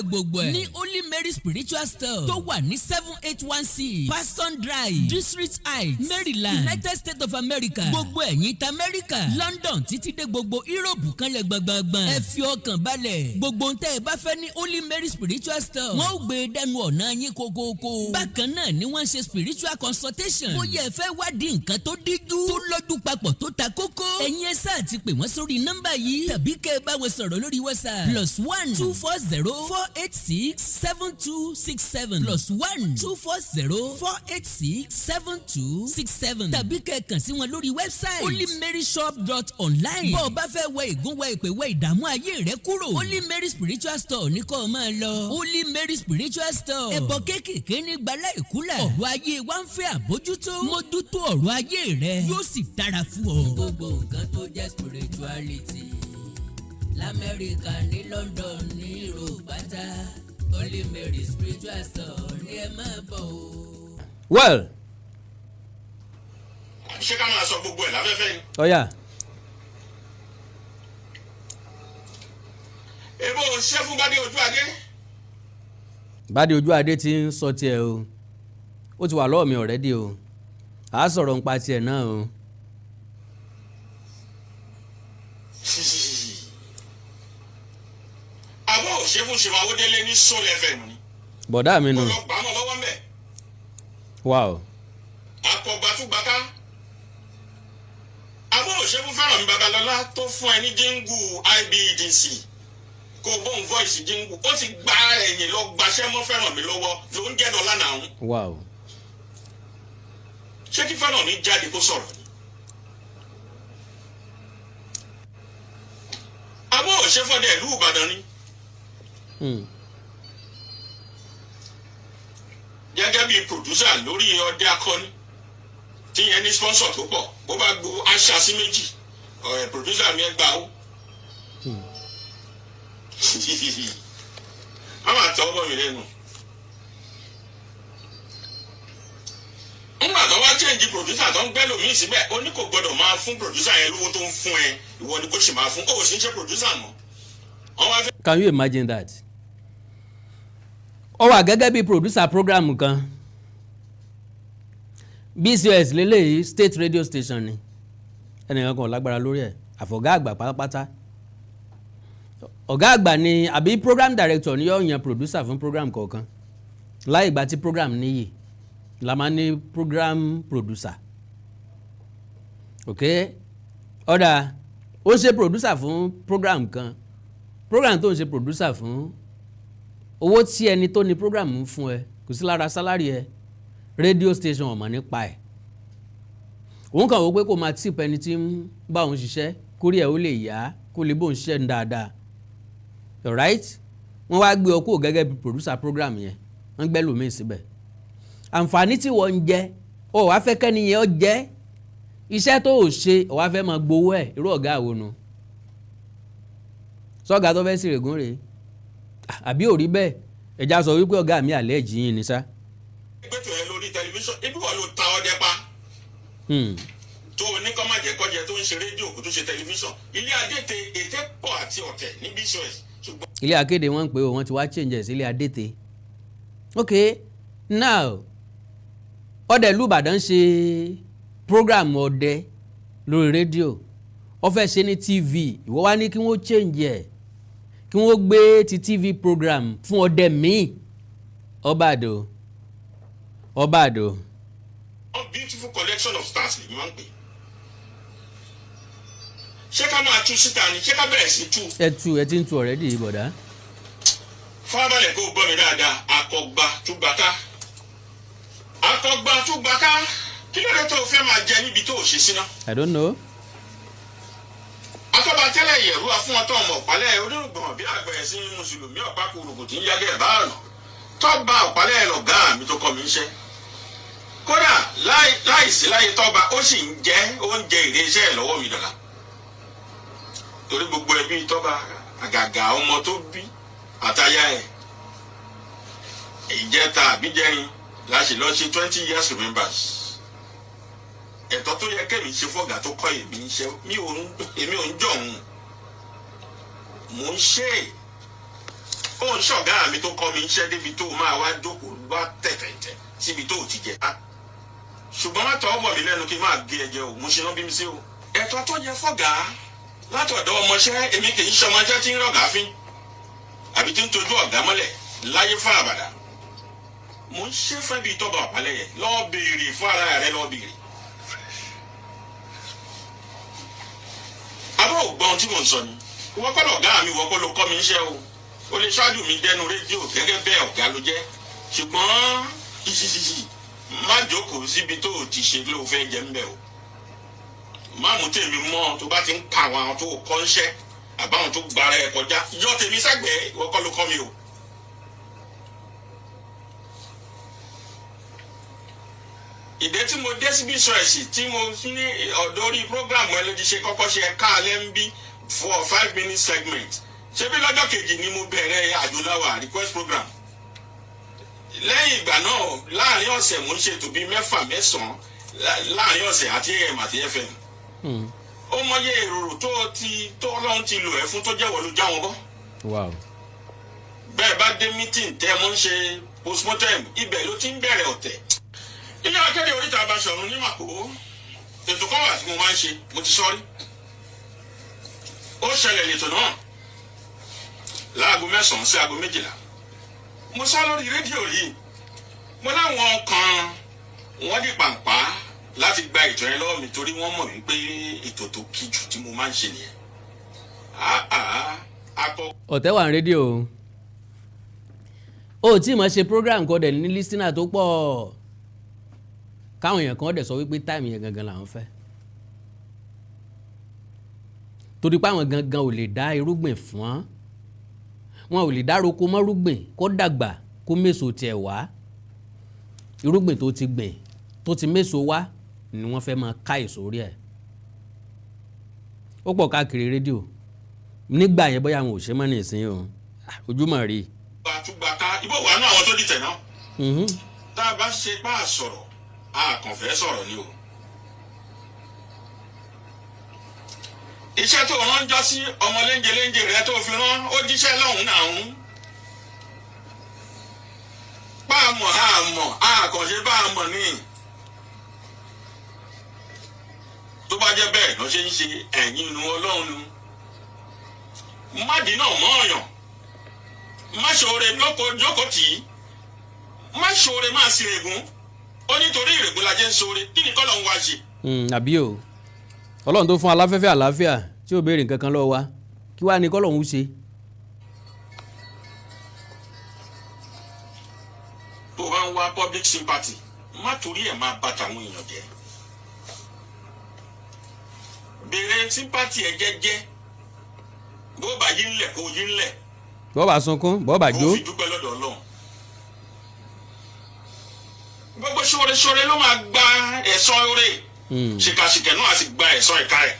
gbogbo ẹ̀ ní Holy Mary spiritual store tó wà ní 7816 Paston Drive District Heights Maryland United States of America gbogbo ẹ̀yin ta America London títí dé gbogbo Europe kanlẹ̀ gbọ̀ngbọ̀ngbọ̀n ẹ fi ọkàn balẹ̀ gbogbo ń tẹ́ ẹ bá fẹ́ ní Holy Mary spiritual store wọ́n ó gbé e dẹnu ọ̀nà yín kókókó bákan náà ni wọ́n ṣe spiritual consultation bóyá ẹ fẹ́ wádìí nǹkan tó díjú tó lọ́jú papọ̀ tó ta kókó ẹ̀yin ẹ sáà ti pè wọ́n sórí nọ́mbà yìí tàbí kẹ́ ẹ bá wọn sọ̀rọ̀ lórí WhatsApp +1 240 486 7267 +1 240 486 7267 tàbí kẹ́ ẹ kàn sí wọn lórí website holymaryshop.online bó o bá fẹ́ wẹ ìgún wẹ ìpè wẹ ìdààmú ayé rẹ kúrò Holy Mary spiritual store ní kó o máa lọ Holy Mary spiritual store ẹbọ kéékèèké ní gbalá ìkúlà ọ̀rọ̀ ayé wa ń fẹ́ àbójútó mójútó ọ̀rọ̀ ayé rẹ yóò sì dára fún ọ. gbogbo nǹkan tó jẹ́ spirituality l'Amẹ́ríkà ní London ní Europe pátá Holy Mary spiritual store ní ẹ máa bọ̀ o. well ṣé ká máa sọ gbogbo ẹ̀ láfẹ́fẹ́ ni. ọ̀ya. èbó ṣe fún Bádé Ojúadé. Bádé Ojúadé ti ń sọ tiẹ̀ o ó ti wà lọ́wọ́ mi already o à á sọ̀rọ̀ nípa tiẹ̀ náà o. àbọ̀ ṣe fún Ṣèwà Owódélé ní Soul FM ni. bọ̀dá mi nù. ọlọ́pàá mọ̀ lọ́wọ́ mẹ́. wow. akọgbàtúgbàká. àbọ̀ ṣe fún Fẹ́rànmi Babalọ́lá tó fún ẹ ní jíngù IBEDC kó bóun voice jíngù ó ti gba ẹ̀yìn lọ gbaṣẹ́ mọ́ Fẹ́rànmi lọ́wọ́ ló ń jẹ́ dọ́là náà. wow. ṣé kí Fẹ́rànmi jáde kó sọ̀rọ̀ ni. àbọ̀ ṣe fọ́dẹ̀ ìlú Ìbàdàn ni. gẹ́gẹ́ bí pòdúsà lórí Ọdẹ Akọni tí yẹn ní sponsor tó pọ̀ bó bá gbó aṣa sí méjì pòdúsà mi ẹ gbà ó. a máa tọ́ ọmọ mi lẹ́nu. nígbà tó wá change pòdúsà tó ń gbẹ́ lòmíì síbẹ̀ ó ní kò gbọ́dọ̀ máa fún pòdúsà yẹn lówó tó ń fún ẹ ìwọ ni kò sì máa fún ó sì ń ṣe pòdúsà mọ́. Can you imagine that? Ó wà gẹ́gẹ́ bí producer program kan BCOS lélẹ́yìí state radio station ni ẹnìkan kan lágbára lórí ẹ̀ àfọ̀gá àgbà pátápátá ọ̀gá àgbà ni àbí program director ni yóò yan producer fún program kọ̀ọ̀kan láì ìgbà tí program níyì la máa ní program producer ok ọ̀dà ó ṣe producer fún program kan program tó ń ṣe producer fún owó tí ẹni tó ní program ń fún ẹ kò sí lára sálárì ẹ radio station ọ̀mọ̀ nípa ẹ̀ òun kàn wó pé kó máa tip ẹni tí ń bá òun ṣiṣẹ́ kórí ẹ̀ ó lè yá kó lè bóun ṣiṣẹ́ ní dáadáa alright wọ́n wá gbé ọkọ̀ gẹ́gẹ́ bí producer program yẹn wọ́n gbẹ́ lómi síbẹ̀ àǹfààní tí wọ́n ń jẹ ó wàá fẹ́ kẹ́ni yẹn ó jẹ́ iṣẹ́ tó ò ṣe ó wàá fẹ́ máa gbowó ẹ̀ irú ọ̀gá àwọn nu sọ́gà tó fẹ́ sí règùn rèé àbí ò rí bẹ́ẹ̀ ẹja sọ wípé ọ̀gá mi àlẹ́ jìyìn ni sá. gbẹ́tò ẹ lórí tẹlifíṣàn ibi wọn ló ta ọdẹ pa. tó o ní kọ́ má jẹ́ kọ́jẹ tó ń ṣe rédíò kó tó ṣe tẹlifíṣàn ilé adéte ètè pọ̀ àti ọ̀tẹ̀ ní BCOS. ilé akéde wọn ń pè ó wọn ti wá change sí ilé adéte. ok now ọdẹ ìlú Ìbàdàn ṣe program ọdẹ lórí rédíò ó fẹ́ ṣe ní TV ìwọ wá ní kí wọ́n change ẹ̀ kí wọ́n gbé ti TV program fún ọdẹ míì Ọbàdàn. one beautiful collection of stars ni wọ́n ń pè. ṣé ká máa tú síta ni ṣé ká bẹ̀rẹ̀ sí tú. ẹ ti ń tú already bọ̀dá. fábàlẹ̀ kó gbọ́ mi dáadáa akọgbà túgbàká kí ló dé tó o fẹ́ máa jẹ níbi tó o ṣe síná. I don't know. akọba tẹ́lẹ̀ yẹ̀rú afún ọtọ́ ọmọ ọ̀pálẹ̀ onírùgbọ̀n bí àgbẹ̀ sí mùsùlùmí ọ̀pá kúrúkù tí ń yágẹ̀ ẹ̀ bá ọ̀nà tọ́ba ọ̀pálẹ̀ lọ̀gá mi tó kọ́ mi ń ṣe. kódà láìsí láyé tọ́ba ó sì ń jẹ́ oúnjẹ ìrẹsẹ̀ ẹ̀ lọ́wọ́ mi dọ̀la. torí gbogbo ẹbí tọ́ba àgàgà ọmọ tó bí àtayá ẹ̀ ìjẹta àbíjẹrin láṣẹ lọ ṣe 20 years remembers. ẹ̀tọ́ tó yẹ kẹ́mi ṣe fọ́gà tó kọ́ èmi ń ṣe èmi ò ń jọ̀ òun mò ń ṣe ó ń ṣọ̀gá mi tó kọ́ mi ń ṣe débi tó máa wá jókòó wá tẹ̀tẹ̀tẹ̀ síbi tó ti jẹ ká ṣùgbọ́n má tọwọ́ bọ̀ mí lẹ́nu kí n máa gé ẹ̀jẹ̀ o mo ṣe rán bí mi sí o. ẹ̀tọ́ tó yẹ fọ́gà látọ̀dọ̀ ọmọṣẹ́ èmi kì í ṣọmọjẹ́ tí ń rọ̀gà fín àbí tí ń tojú ọ̀gá mọ́lẹ̀ láyé fún àbàdà mo ń ṣe fẹ́ bíi tọ́ba ọ̀pálẹ̀ yẹn lọ́ọ́ béèrè fún ara rẹ lọ́ọ́ béèrè. àbọ̀ ògbọ́n tí mò ń sọ ni wọ́n kọ́ lọ̀gá mi wọ́n kọ́ ló kọ́ mi iṣẹ́ o lè ṣáájú mi dẹnu rédíò gẹ́gẹ́ bẹ́ẹ̀ ọ̀gá ló jẹ́ ṣùgbọ́n ìṣìṣìṣì má jókòó síbi tó o ti ṣe ló fẹ́ jẹ́ ńbẹ̀ o má mú tèmi mọ́ tó bá ti ń ka àwọn tó kọ́ ń ṣẹ́ àbáwọn tó gbára ẹ̀ kọjá yọ tèmi sẹ́gbẹ̀ẹ́ wọ́n kọ́ ló kọ́ mi o. ìdè tí mo dé sí BCOS tí mo ní ọ̀dọ́ orí prógráàmù ẹlẹ́dí ṣe kọ́kọ́ ṣe ẹ̀ka alẹ́ ń bí 4 or 5 minute segment ṣé bí lọ́jọ́ kejì ni mo bẹ̀rẹ̀ àjòláwà request program lẹ́yìn ìgbà náà láàrin ọ̀sẹ̀ mo ń ṣètò bíi 6 mẹ́sàn-án láàrin ọ̀sẹ̀ àti AM àti FM ó mọyé èrò tó Ọlọ́run ti lò ẹ́ fún tó jẹ́wọ́ ló já wọn bọ́. wow. bẹ́ẹ̀ bá dé meeting tẹ́ mo ń ṣe postmortem ibẹ̀ ló ti ń bẹ̀rẹ̀ ọ̀tẹ̀. ilé akéde oríta Abáṣọ̀run ní Màkó ètò kan wà tí mo máa ń ṣe mo ti sọ rí. ó ṣẹlẹ̀ lẹ́tọ̀ náà láago 9 sí aago 12. mo sọ lórí rédíò yìí mo láwọn kan wọ́n di pàǹpá láti gba ètò yẹn lọ́wọ́ mi torí wọ́n mọ̀ wípé ètò tó kí jù tí mo máa ń ṣe nìyẹn. ọ̀tẹ̀ wà ní rédíò o tí mo ṣe program kọ́ dẹ̀ ní listener tó pọ̀ káwọn èèyàn kan dẹ̀ sọ wípé táìmù yẹn gangan làwọn fẹ́ torí pé àwọn gangan ò lè dá irúgbìn fún wọn ò lè dá roko mọ́rúgbìn kó dàgbà kó méso tiẹ̀ wá irúgbìn tó ti gbìn tó ti méso wá ni wọ́n fẹ́ máa ká èso rí ẹ̀ ó pọ̀ káàkiri rédíò nígbà yẹn bóyá àwọn ò ṣe mọ́ ní ìsín o ojúmọ́ rí i. àtúgbàká ibò wà ní àwọn tó dìtẹ̀ náà tá a bá ṣe bá a sọ̀rọ̀ a kàn fẹ́ sọ̀rọ̀ ni o. iṣẹ́ tó rán jọ sí ọmọ léńjeléńje rẹ tó fi rán ó jíṣẹ́ lọ́hùn-ún náà ń. bá a mọ̀ a mọ̀ a kàn ṣe bá a mọ̀ ní. tó bá jẹ́ bẹ́ẹ̀ ló ṣe ń ṣe ẹ̀yìn inú Ọlọ́run nu. má dínà mọ́ ọ̀yàn má ṣoore jókòó tì í má ṣoore má sí ègún ó nítorí ìrègùn la jẹ́ ń ṣoore kí ni kọ́lọ̀ ń wá ṣe. àbí o Ọlọ́run tó fún aláfẹ́fẹ́ àlàáfíà tí ó béèrè nǹkan kan lọ́wọ́ wa kí wàá ní kọ́lọ̀ ń ṣe. tó bá ń wá public sympathy má torí ẹ̀ máa bá tàwọn èèyàn jẹ́ béèrè sympathy ẹ̀ jẹ́jẹ́ bó bá yí ńlẹ̀ kó yí ńlẹ̀. bó bá sunkún bó bá jó. kó fi dúpẹ́ lọ́dọ̀ Ọlọ́run. gbogbo ṣoore ló máa gba ẹ̀san oore. ṣìkàṣìkẹ̀ náà á sì gba ẹ̀san ìka rẹ̀.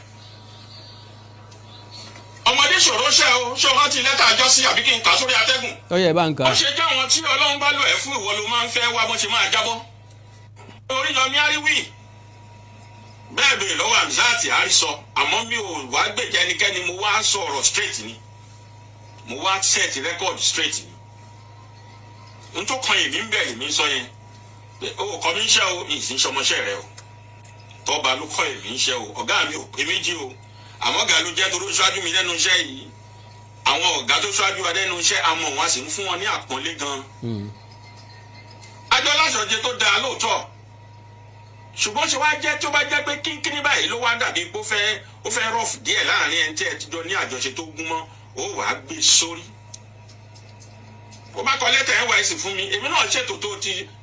ọmọdé ṣòro ṣe o ṣé o rántí lẹ́tà àjọ sí àbí kí n kà sórí atẹ́gùn. ó yẹ bá ń kà. ó ṣe jẹ́ àwọn tí Ọlọ́run bá lò ẹ́ fún ìwọ ló máa ń fẹ́ wá bó ṣe máa jábọ́. Oríyọmí Àríwí bẹ́ẹ̀ bẹ́ẹ̀ lọ́wọ́ àmìsáàtì àrísọ àmọ́ mi ò wá gbèjà ẹnikẹ́ni mo wá sọ̀rọ̀ straight ni mo wá set record straight ni n tó kan èmi ń bẹ̀rẹ̀ mi sọ yẹn o kọ́ mi ń ṣe o ìsìn ṣọmọṣẹ́ rẹ o tọ́ba ló kọ́ èmi ń ṣe o ọ̀gá mi ò pé méjì o àmọ́ ọ̀gá ló jẹ́ torí ṣáájú mi lẹ́nu iṣẹ́ yìí àwọn ọ̀gá tó ṣáájú wa lẹ́nu iṣẹ́ àmọ́ wọn a sì ń fún wọn ní àpọ́nlé gan. àjọ aláṣọjẹ tó dáa lóòótọ́ ṣùgbọ́n ṣe wá jẹ́ tó bá jẹ́ pé kínkínní báyìí ló wá dàbí pé ó fẹ́ rọ́ọ̀fù díẹ̀ láàrin ẹni tí ẹ ti jọ ní àjọṣe tó gún mọ́ ó wàá gbé sórí. ó bá kọ lẹ́tà NYSC fún mi èmi náà ṣètò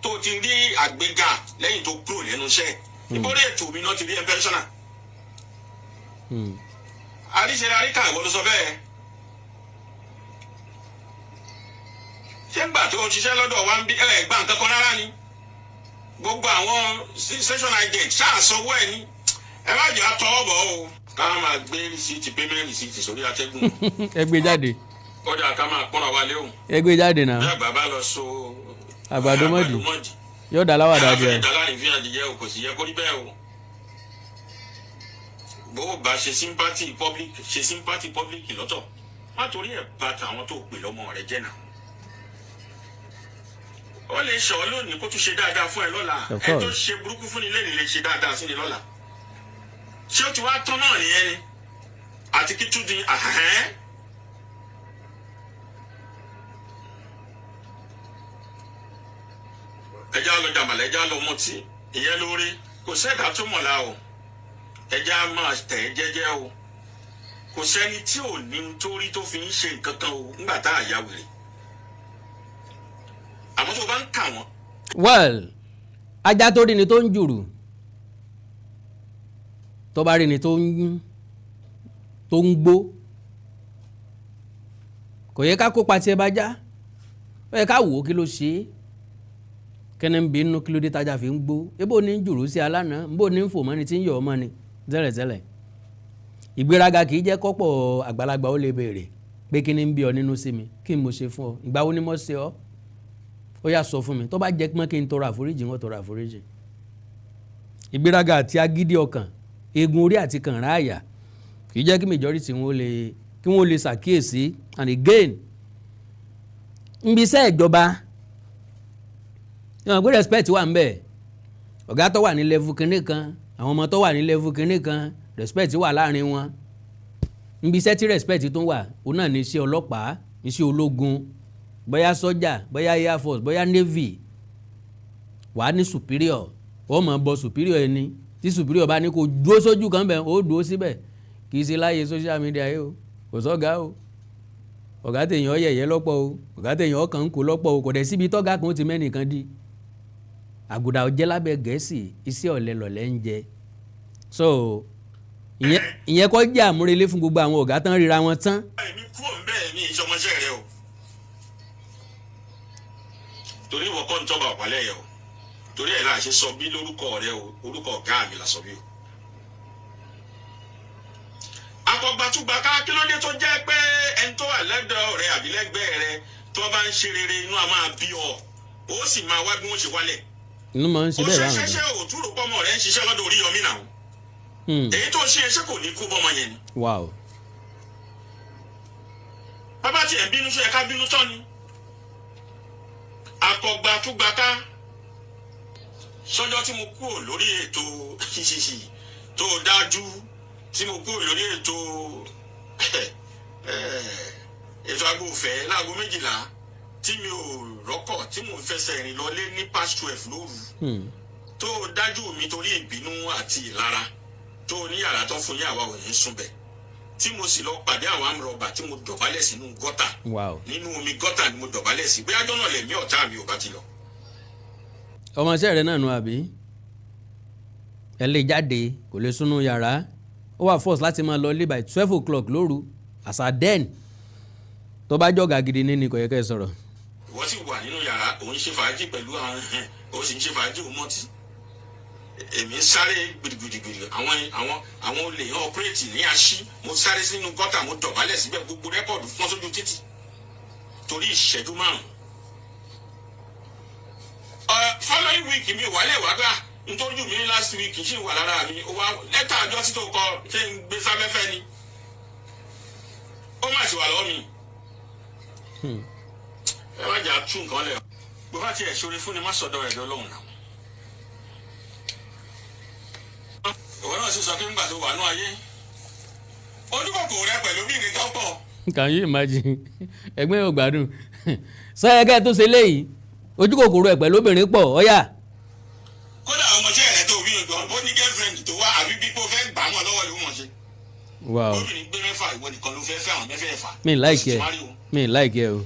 tó ti rí àgbéga lẹ́yìn tó kúrò lẹ́nu iṣẹ́ ìbórí ètò mi náà ti rí ẹ pẹ́ńsọ́nà. àríṣe àríkà ìwọ ló sọ bẹ́ẹ̀. ṣé ń gbà tó ṣiṣẹ́ lọ́dọ̀ wa ń bí ẹ̀ gbà nǹkan kan rárá ni gbogbo àwọn station agent ṣáàsanwó ẹ ní ẹ má jẹ́ àtọwọ́ bọ̀ o ká máa gbé rìsíìtì payment rìsíìtì sórí atẹ́gùn. ẹ gbé jáde. ó dà ká máa pọ́nra wa léwu. ẹ gbé jáde náà. bí àgbà bá lọ so àgbàdo mọ́dì yóò dá láwàdà jẹ. yóò dá láàrin fi àdìyẹ o kò sì yẹ kó rí bẹ́ẹ̀ o. bó o bá ṣe sympathy public lọ́tọ̀ má torí ẹ̀ bá tàwọn tó pè lọ́mọ rẹ jẹ́ náà. ó lè ṣọ lónìí kó tún ṣe dáadáa fún ẹ lọ́la ẹ tó ṣe burúkú fún ni lẹ́nu lè ṣe dáadáa sí ni lọ́la ṣé ó ti wá tán náà nìyẹn ni àti kí tún di àhẹ́n. ẹja lọ jàmàlà ẹja lọ mọtì ìyẹn lórí kò sẹ́dá tó mọ̀lá o ẹja máa tẹ̀ ẹ́ jẹ́jẹ́ o kò sẹ́ni tí ò ní nítorí tó fi ń ṣe nǹkan kan o nígbà tá a yá wèrè àmọ́ tó bá ń kà wọ́n. well ajá tó rí ni tó ń jùrù tó bá rí ni tó ń gbó kò yẹ ká kópa tí ẹ bá já ó yẹ ká wò ó kí ló ṣe é kẹ́ni ń bí inú kí ló dé tájà fi ń gbó ebó ní ń jùrù sí alánà bó ní ń fò mọ́ni tí ń yọ̀ ọmọ ni tẹ́lẹ̀tẹ́lẹ̀ ìgbéraga kì í jẹ́ kọ́pọ̀ àgbàlagbà ó lè béèrè pé kí ni ń bí ọ nínú sí mi kí ni mo ṣe fún ọ ìgbà wo ni mo ṣe ọ ó yá sọ fún mi tó bá jẹ́ pé kí n tọrọ àforíjì wọ́n tọrọ àforíjì. ìgbéraga àti agídí ọkàn eegun orí àti kànrá àyà kì í jẹ́ kí majority wọn ó lè kí wọ́n lè ṣàkíyèsí. And again nbí iṣẹ́ ìjọba ìwọ̀n pé respect wà ń bẹ̀, ọ̀gá tó wà ní level kinní kan, àwọn ọmọ tó wà ní level kinní kan, respect wà láàrin wọn. Nbí iṣẹ́ tí respect tó wà òun náà ní iṣẹ́ ọlọ́pàá, iṣẹ́ ológun, bóyá sọ́jà, bóyá air force, bóyá navy, wà á ní superior, ó mọ̀ bọ superior ẹni, tí superior bá ní kó dúró sójú kan bẹ̀ ó dúró síbẹ̀. Kì í ṣe láyé social media yìí o, kò sọ́gá o, ọ̀gá tèèyàn yẹ̀yẹ́ lọ́pọ̀ o, ọ̀gá tèèyàn ọkàn ń kó lọ́pọ̀ o, kò dẹ̀ síbi tọ́gá kan ó ti mẹ́nìkan di. Àgùdà ọ̀jẹ́ lábẹ́ Gẹ̀ẹ́sì, iṣẹ́ ọ̀lẹ lọ̀lẹ́ ń jẹ. So ìyẹn kọ́ jẹ́ àmúrelé fún gbogbo àwọn ọ̀gá tán ríra wọn tán. èmi kúrò ń bẹ́ẹ̀ ní ìṣọmọṣẹ́ rẹ o torí ìwọ kọ́ ń tọ́ba ọ̀pálẹ̀ yẹ o torí ẹ̀ láà ṣe sọ bí lórúkọ rẹ o orúkọ ọ̀gá mi là sọ bí o. akọgbàtúgbà ká kí ló dé tó jẹ́ pé ẹni tó wà lẹ́dọ̀ rẹ àbí lẹ́gbẹ̀ẹ́ rẹ tó bá ń ṣe rere inú a máa bí ọ ó sì máa wá bí wọ́n ṣe wálẹ̀. inú máa ń ṣe bẹ́ẹ̀ báwọn. ó ṣe òtúrò pọ́mọ rẹ ń ṣiṣẹ́ lọ́dọ̀ Oríyọmí náà èyí tó ṣe ẹṣẹ́ kò ní kú bọ́mọ yẹn ni. Wow. bàbá tiẹ̀ bínú sọ ẹ̀ ká bínú tán ni. akọgbàtúgbà ká sọ́jọ́ tí mo kúrò lórí ètò tó dájú tí mo kúrò lórí ètò agbófẹ́ láago 12 tí mi ò rọ́kọ̀ tí mo fẹsẹ̀ rìn lọlé ní past 12 lóru tó dájú mi torí ìbínú àti ìlara tó ní yàrá tó fún yàwá ò ní súnbẹ̀ tí mo sì lọ pàdé àwọn amúrọ̀bà tí mo dọ̀bálẹ̀ sínú gọ́tà nínú omi gọ́tà ni mo dọ̀bálẹ̀ sí bóyá jọ́nà lẹ̀mí ọ̀tá mi ò bá ti lọ. ọmọọṣẹ́ rẹ̀ náà nù àbí ẹ lè jáde kò lè súnú yàrá ó wà force láti máa lọ lé by 12 o'clock lóru àṣà den tó bá jọ̀gà gidi ní kò yẹ kẹ́ ẹ sọ̀rọ̀. ìwọ sì wà nínú yàrá òun ṣe fàájì pẹ̀lú àwọn òun sì ń ṣe fàájì òun mọ́tì èmi sáré gbìdìgbìdìgbìdì àwọn olè yẹn ọpẹ́rẹ́tì ní aṣí mo sáré sínú gọ́tà mo dọ̀bálẹ̀ síbẹ̀ gbogbo rẹ́kọ̀dù fọ́n sójú títì torí ìṣẹ́jú 5. Following week mi wálé wá gbà nítorí mi last week ṣì wà lára mi ó wá lẹ́tà àjọ tí tó kọ ṣé ń gbé sáfẹ́fẹ́ ni ó má sì wà lọ́wọ́ mi. ẹ má jà tún nǹkan lẹ̀ bó bá tiẹ̀ ṣoore fún ni má sọ̀dọ̀ rẹ̀ lọ́lọ́run náà. ìwọ náà sì sọ pé nígbà tó wà ní ayé ojúkòkò rẹ pẹ̀lú bí nǹkan pọ̀. Can you imagine ẹgbẹ́ yóò gbádùn sọ ẹgẹ́ tó ṣe léyìí ojú kòkòrò ẹ̀ pẹ̀lú obìnrin pọ̀ ọ̀yà. kódà ọmọọṣẹ́ rẹ tó wí ọgbọ́n ó ní girlfriend tó wá àbí bí kò fẹ́ gbà wọ́n lọ́wọ́ ló mọ̀ ṣe. obìnrin gbé 6 ìwọ nìkan ló fẹ́ fẹ́ àwọn mẹ́fẹ̀ẹ̀fà. mi láìkẹ́ o.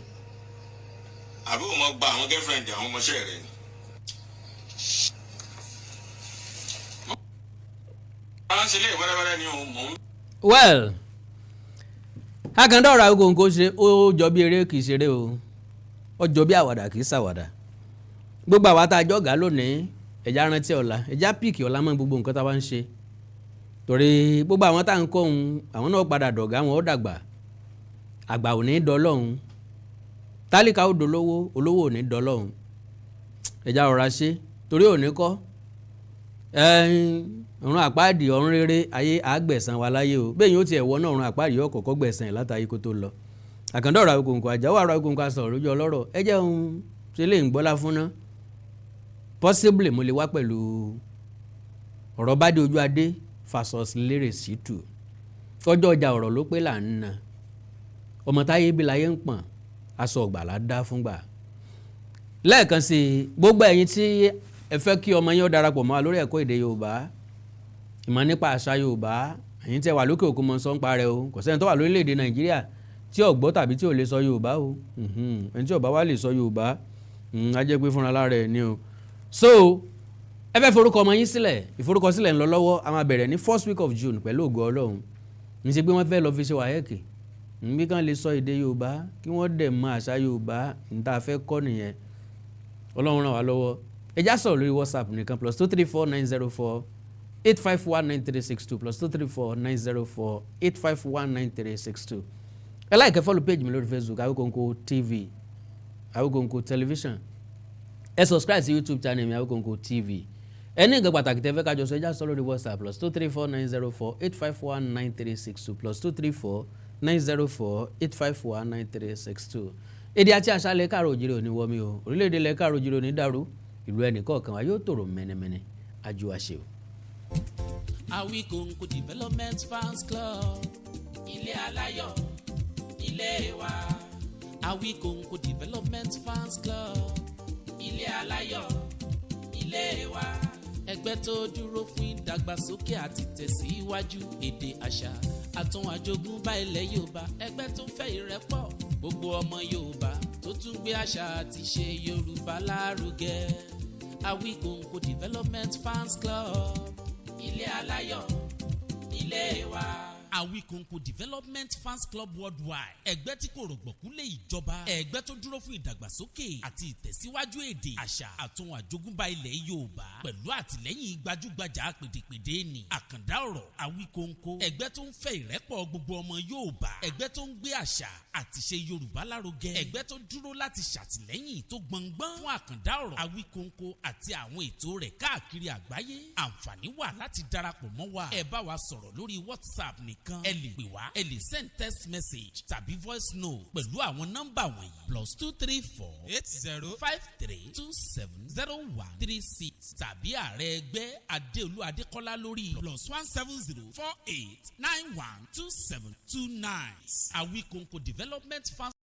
àbí o mọ gba àwọn girlfriend àwọn ọmọọṣẹ́ rẹ ni. balance ilé wẹ́rẹ́wẹ́rẹ́ ni òun mọ̀ ń. well akandọ́ra ogogo ṣe ó jọ bí eré kìí ṣeré o ó jọ bí àwàdà kìí ṣàwàdà gbogbo àwa tá a jọ gà lónìí ẹ̀já rántí ọ̀la ẹ̀já píìkì ọ̀la mọ́ gbogbo nǹkan tá a bá ń ṣe torí gbogbo àwọn tá à ń kọ́ ohun àwọn náà padà dọ̀gá wọn ó dàgbà àgbà ò ní dọ́lọ́hún tálíkà ó dolówó olówó ò ní dọ́lọ́hún ẹ̀já rọra ṣe torí ò ní kọ́ ọ̀run àpáàdì ọ̀run rere ayé àgbẹ̀sán wa láyé o bẹ́ẹ̀ yóò tiẹ̀ wọ náà ọ̀run àpáàdì yóò kọ́kọ́ gbẹ̀sán ẹ̀ látàyè kó tó lọ àkàndọ̀rọ̀ àwòkòǹkò àjáwọ̀ àrọ̀ àwòkòǹkò àsọ̀rọ̀ lójú ọlọ́rọ̀ ẹ jẹ́ ohun ṣe lè ń gbọ́lá fún ná possibly mo lè wá pẹ̀lú ọ̀rọ̀ bá dé ojú adé fasos lérè sítù ọjọ́ ọjà ọ̀rọ̀ ló pé là ń na ọmọ táyé bí láyé ń pọ̀n aṣọ ọ̀gbàlá dá fúngbà lẹ́ẹ̀kan sí gbogbo ẹ̀yin tí ẹ fẹ́ kí ọmọ yín ó darapọ̀ mọ́ wa lórí ẹ̀kọ́ èdè Yorùbá ìmọ̀ nípa àṣà Yorùbá ẹ̀yin tí ẹ wà lókè òkun mọ̀ sọ́npa rẹ o kò sẹ́ni tó wà lórílẹ̀‐èdè Nàìjíríà tí ò gbọ́ tàbí tí ò lè sọ Yorùbá o ẹni tí ò bá wá lè sọ Yorùbá á jẹ́ pé fúnra lára ẹ̀ ni o. So ẹ fẹ́ forúkọ ọmọ yín sílẹ̀ ìforúkọsílẹ̀ ń lọ lọ́wọ́ a máa bẹ̀rẹ̀ ní 1st week of June pẹ̀lú ògo Ọlọ́run ní ṣe pé wọ́n fẹ́ lọ fi ṣe wáyẹ̀kì bí kán lè sọ èdè Yorùbá kí wọ́n dẹ̀ mọ àṣà Yorùbá ní tá a fẹ́ kọ́ nìyẹn Ọlọ́run ràn wá lọ́wọ́ ẹ já sọ̀rọ̀ lórí WhatsApp nìkan +2349048519362 +2349048519362 ẹ like follow page mi lórí Facebook Awikonko TV Awikonko television ẹ subscribe sí YouTube channel mi Awikonko TV ẹ ní nǹkan pàtàkì tẹ́ fẹ́ ká jọ sọ ẹ já sọ lórí WhatsApp +2349048519362 904-851-9362. Èdè àti àṣà ilẹ̀ káàrọ̀ òjìrè òní wọ́mi o, orílẹ̀-èdè ilẹ̀ káàrọ̀ òjìrè òní dàrú, ìlú ẹnìkọ̀ọ̀kan wa yóò tòrò mẹ́nẹ́mẹ́nẹ́ ajú àṣẹ o. Awikonko Development Fans Club, ilé aláyọ̀ ilé wa. Awikonko Development Fans Club, ilé aláyọ̀ ilé wa. Ẹgbẹ́ tó dúró fún ìdàgbàsókè àti tẹ̀síwájú èdè àṣà àtún àjogúnbá ilẹ̀ Yorùbá. Ẹgbẹ́ tó fẹ́ ìrẹ́pọ̀ gbogbo ọmọ Yorùbá tó tún gbé àṣà àti ṣe Yorùbá lárugẹ. Awikonko Development Fans Club, ilé aláyọ̀ ilé wa. Awikonko Development Fans Club Worldwide, ẹgbẹ́ tí kò rọ̀gbọ̀kú lé ìjọba, ẹgbẹ́ tó dúró fún ìdàgbàsókè àti ìtẹ̀síwájú èdè àṣà àtún àjogúnbá ilẹ̀ Yorùbá pẹ̀lú àtìlẹ́yìn gbajúgbajà pèdèpèdè ní àkàndá ọ̀rọ̀ Awikonko, ẹgbẹ́ tó ń fẹ́ ìrẹ́pọ̀ gbogbo ọmọ Yorùbá, ẹgbẹ́ tó ń gbé àṣà àti ṣe Yorùbá lárugẹ, ẹgbẹ́ tó dúró láti ṣàtìlẹ́yìn tó gbọngbọ́n fún àkàndá ọ̀rọ̀ Awikonko àti àwọn ètò rẹ̀ káàkiri àgbáyé. Àǹfààní wà láti darapọ̀ mọ́ wa. Ẹ bá wa sọ̀rọ̀ lórí WhatsApp nìkan, ẹ lè pè wá, ẹ lè send text message tàbí voice note pẹ̀lú àwọn nọ́mbà wọ̀nyí: +234-8053270136 tàbí ààrẹ ẹgbẹ́ Adéolú Adékọ́lá lórí +17048912729. Awikonko Development Fans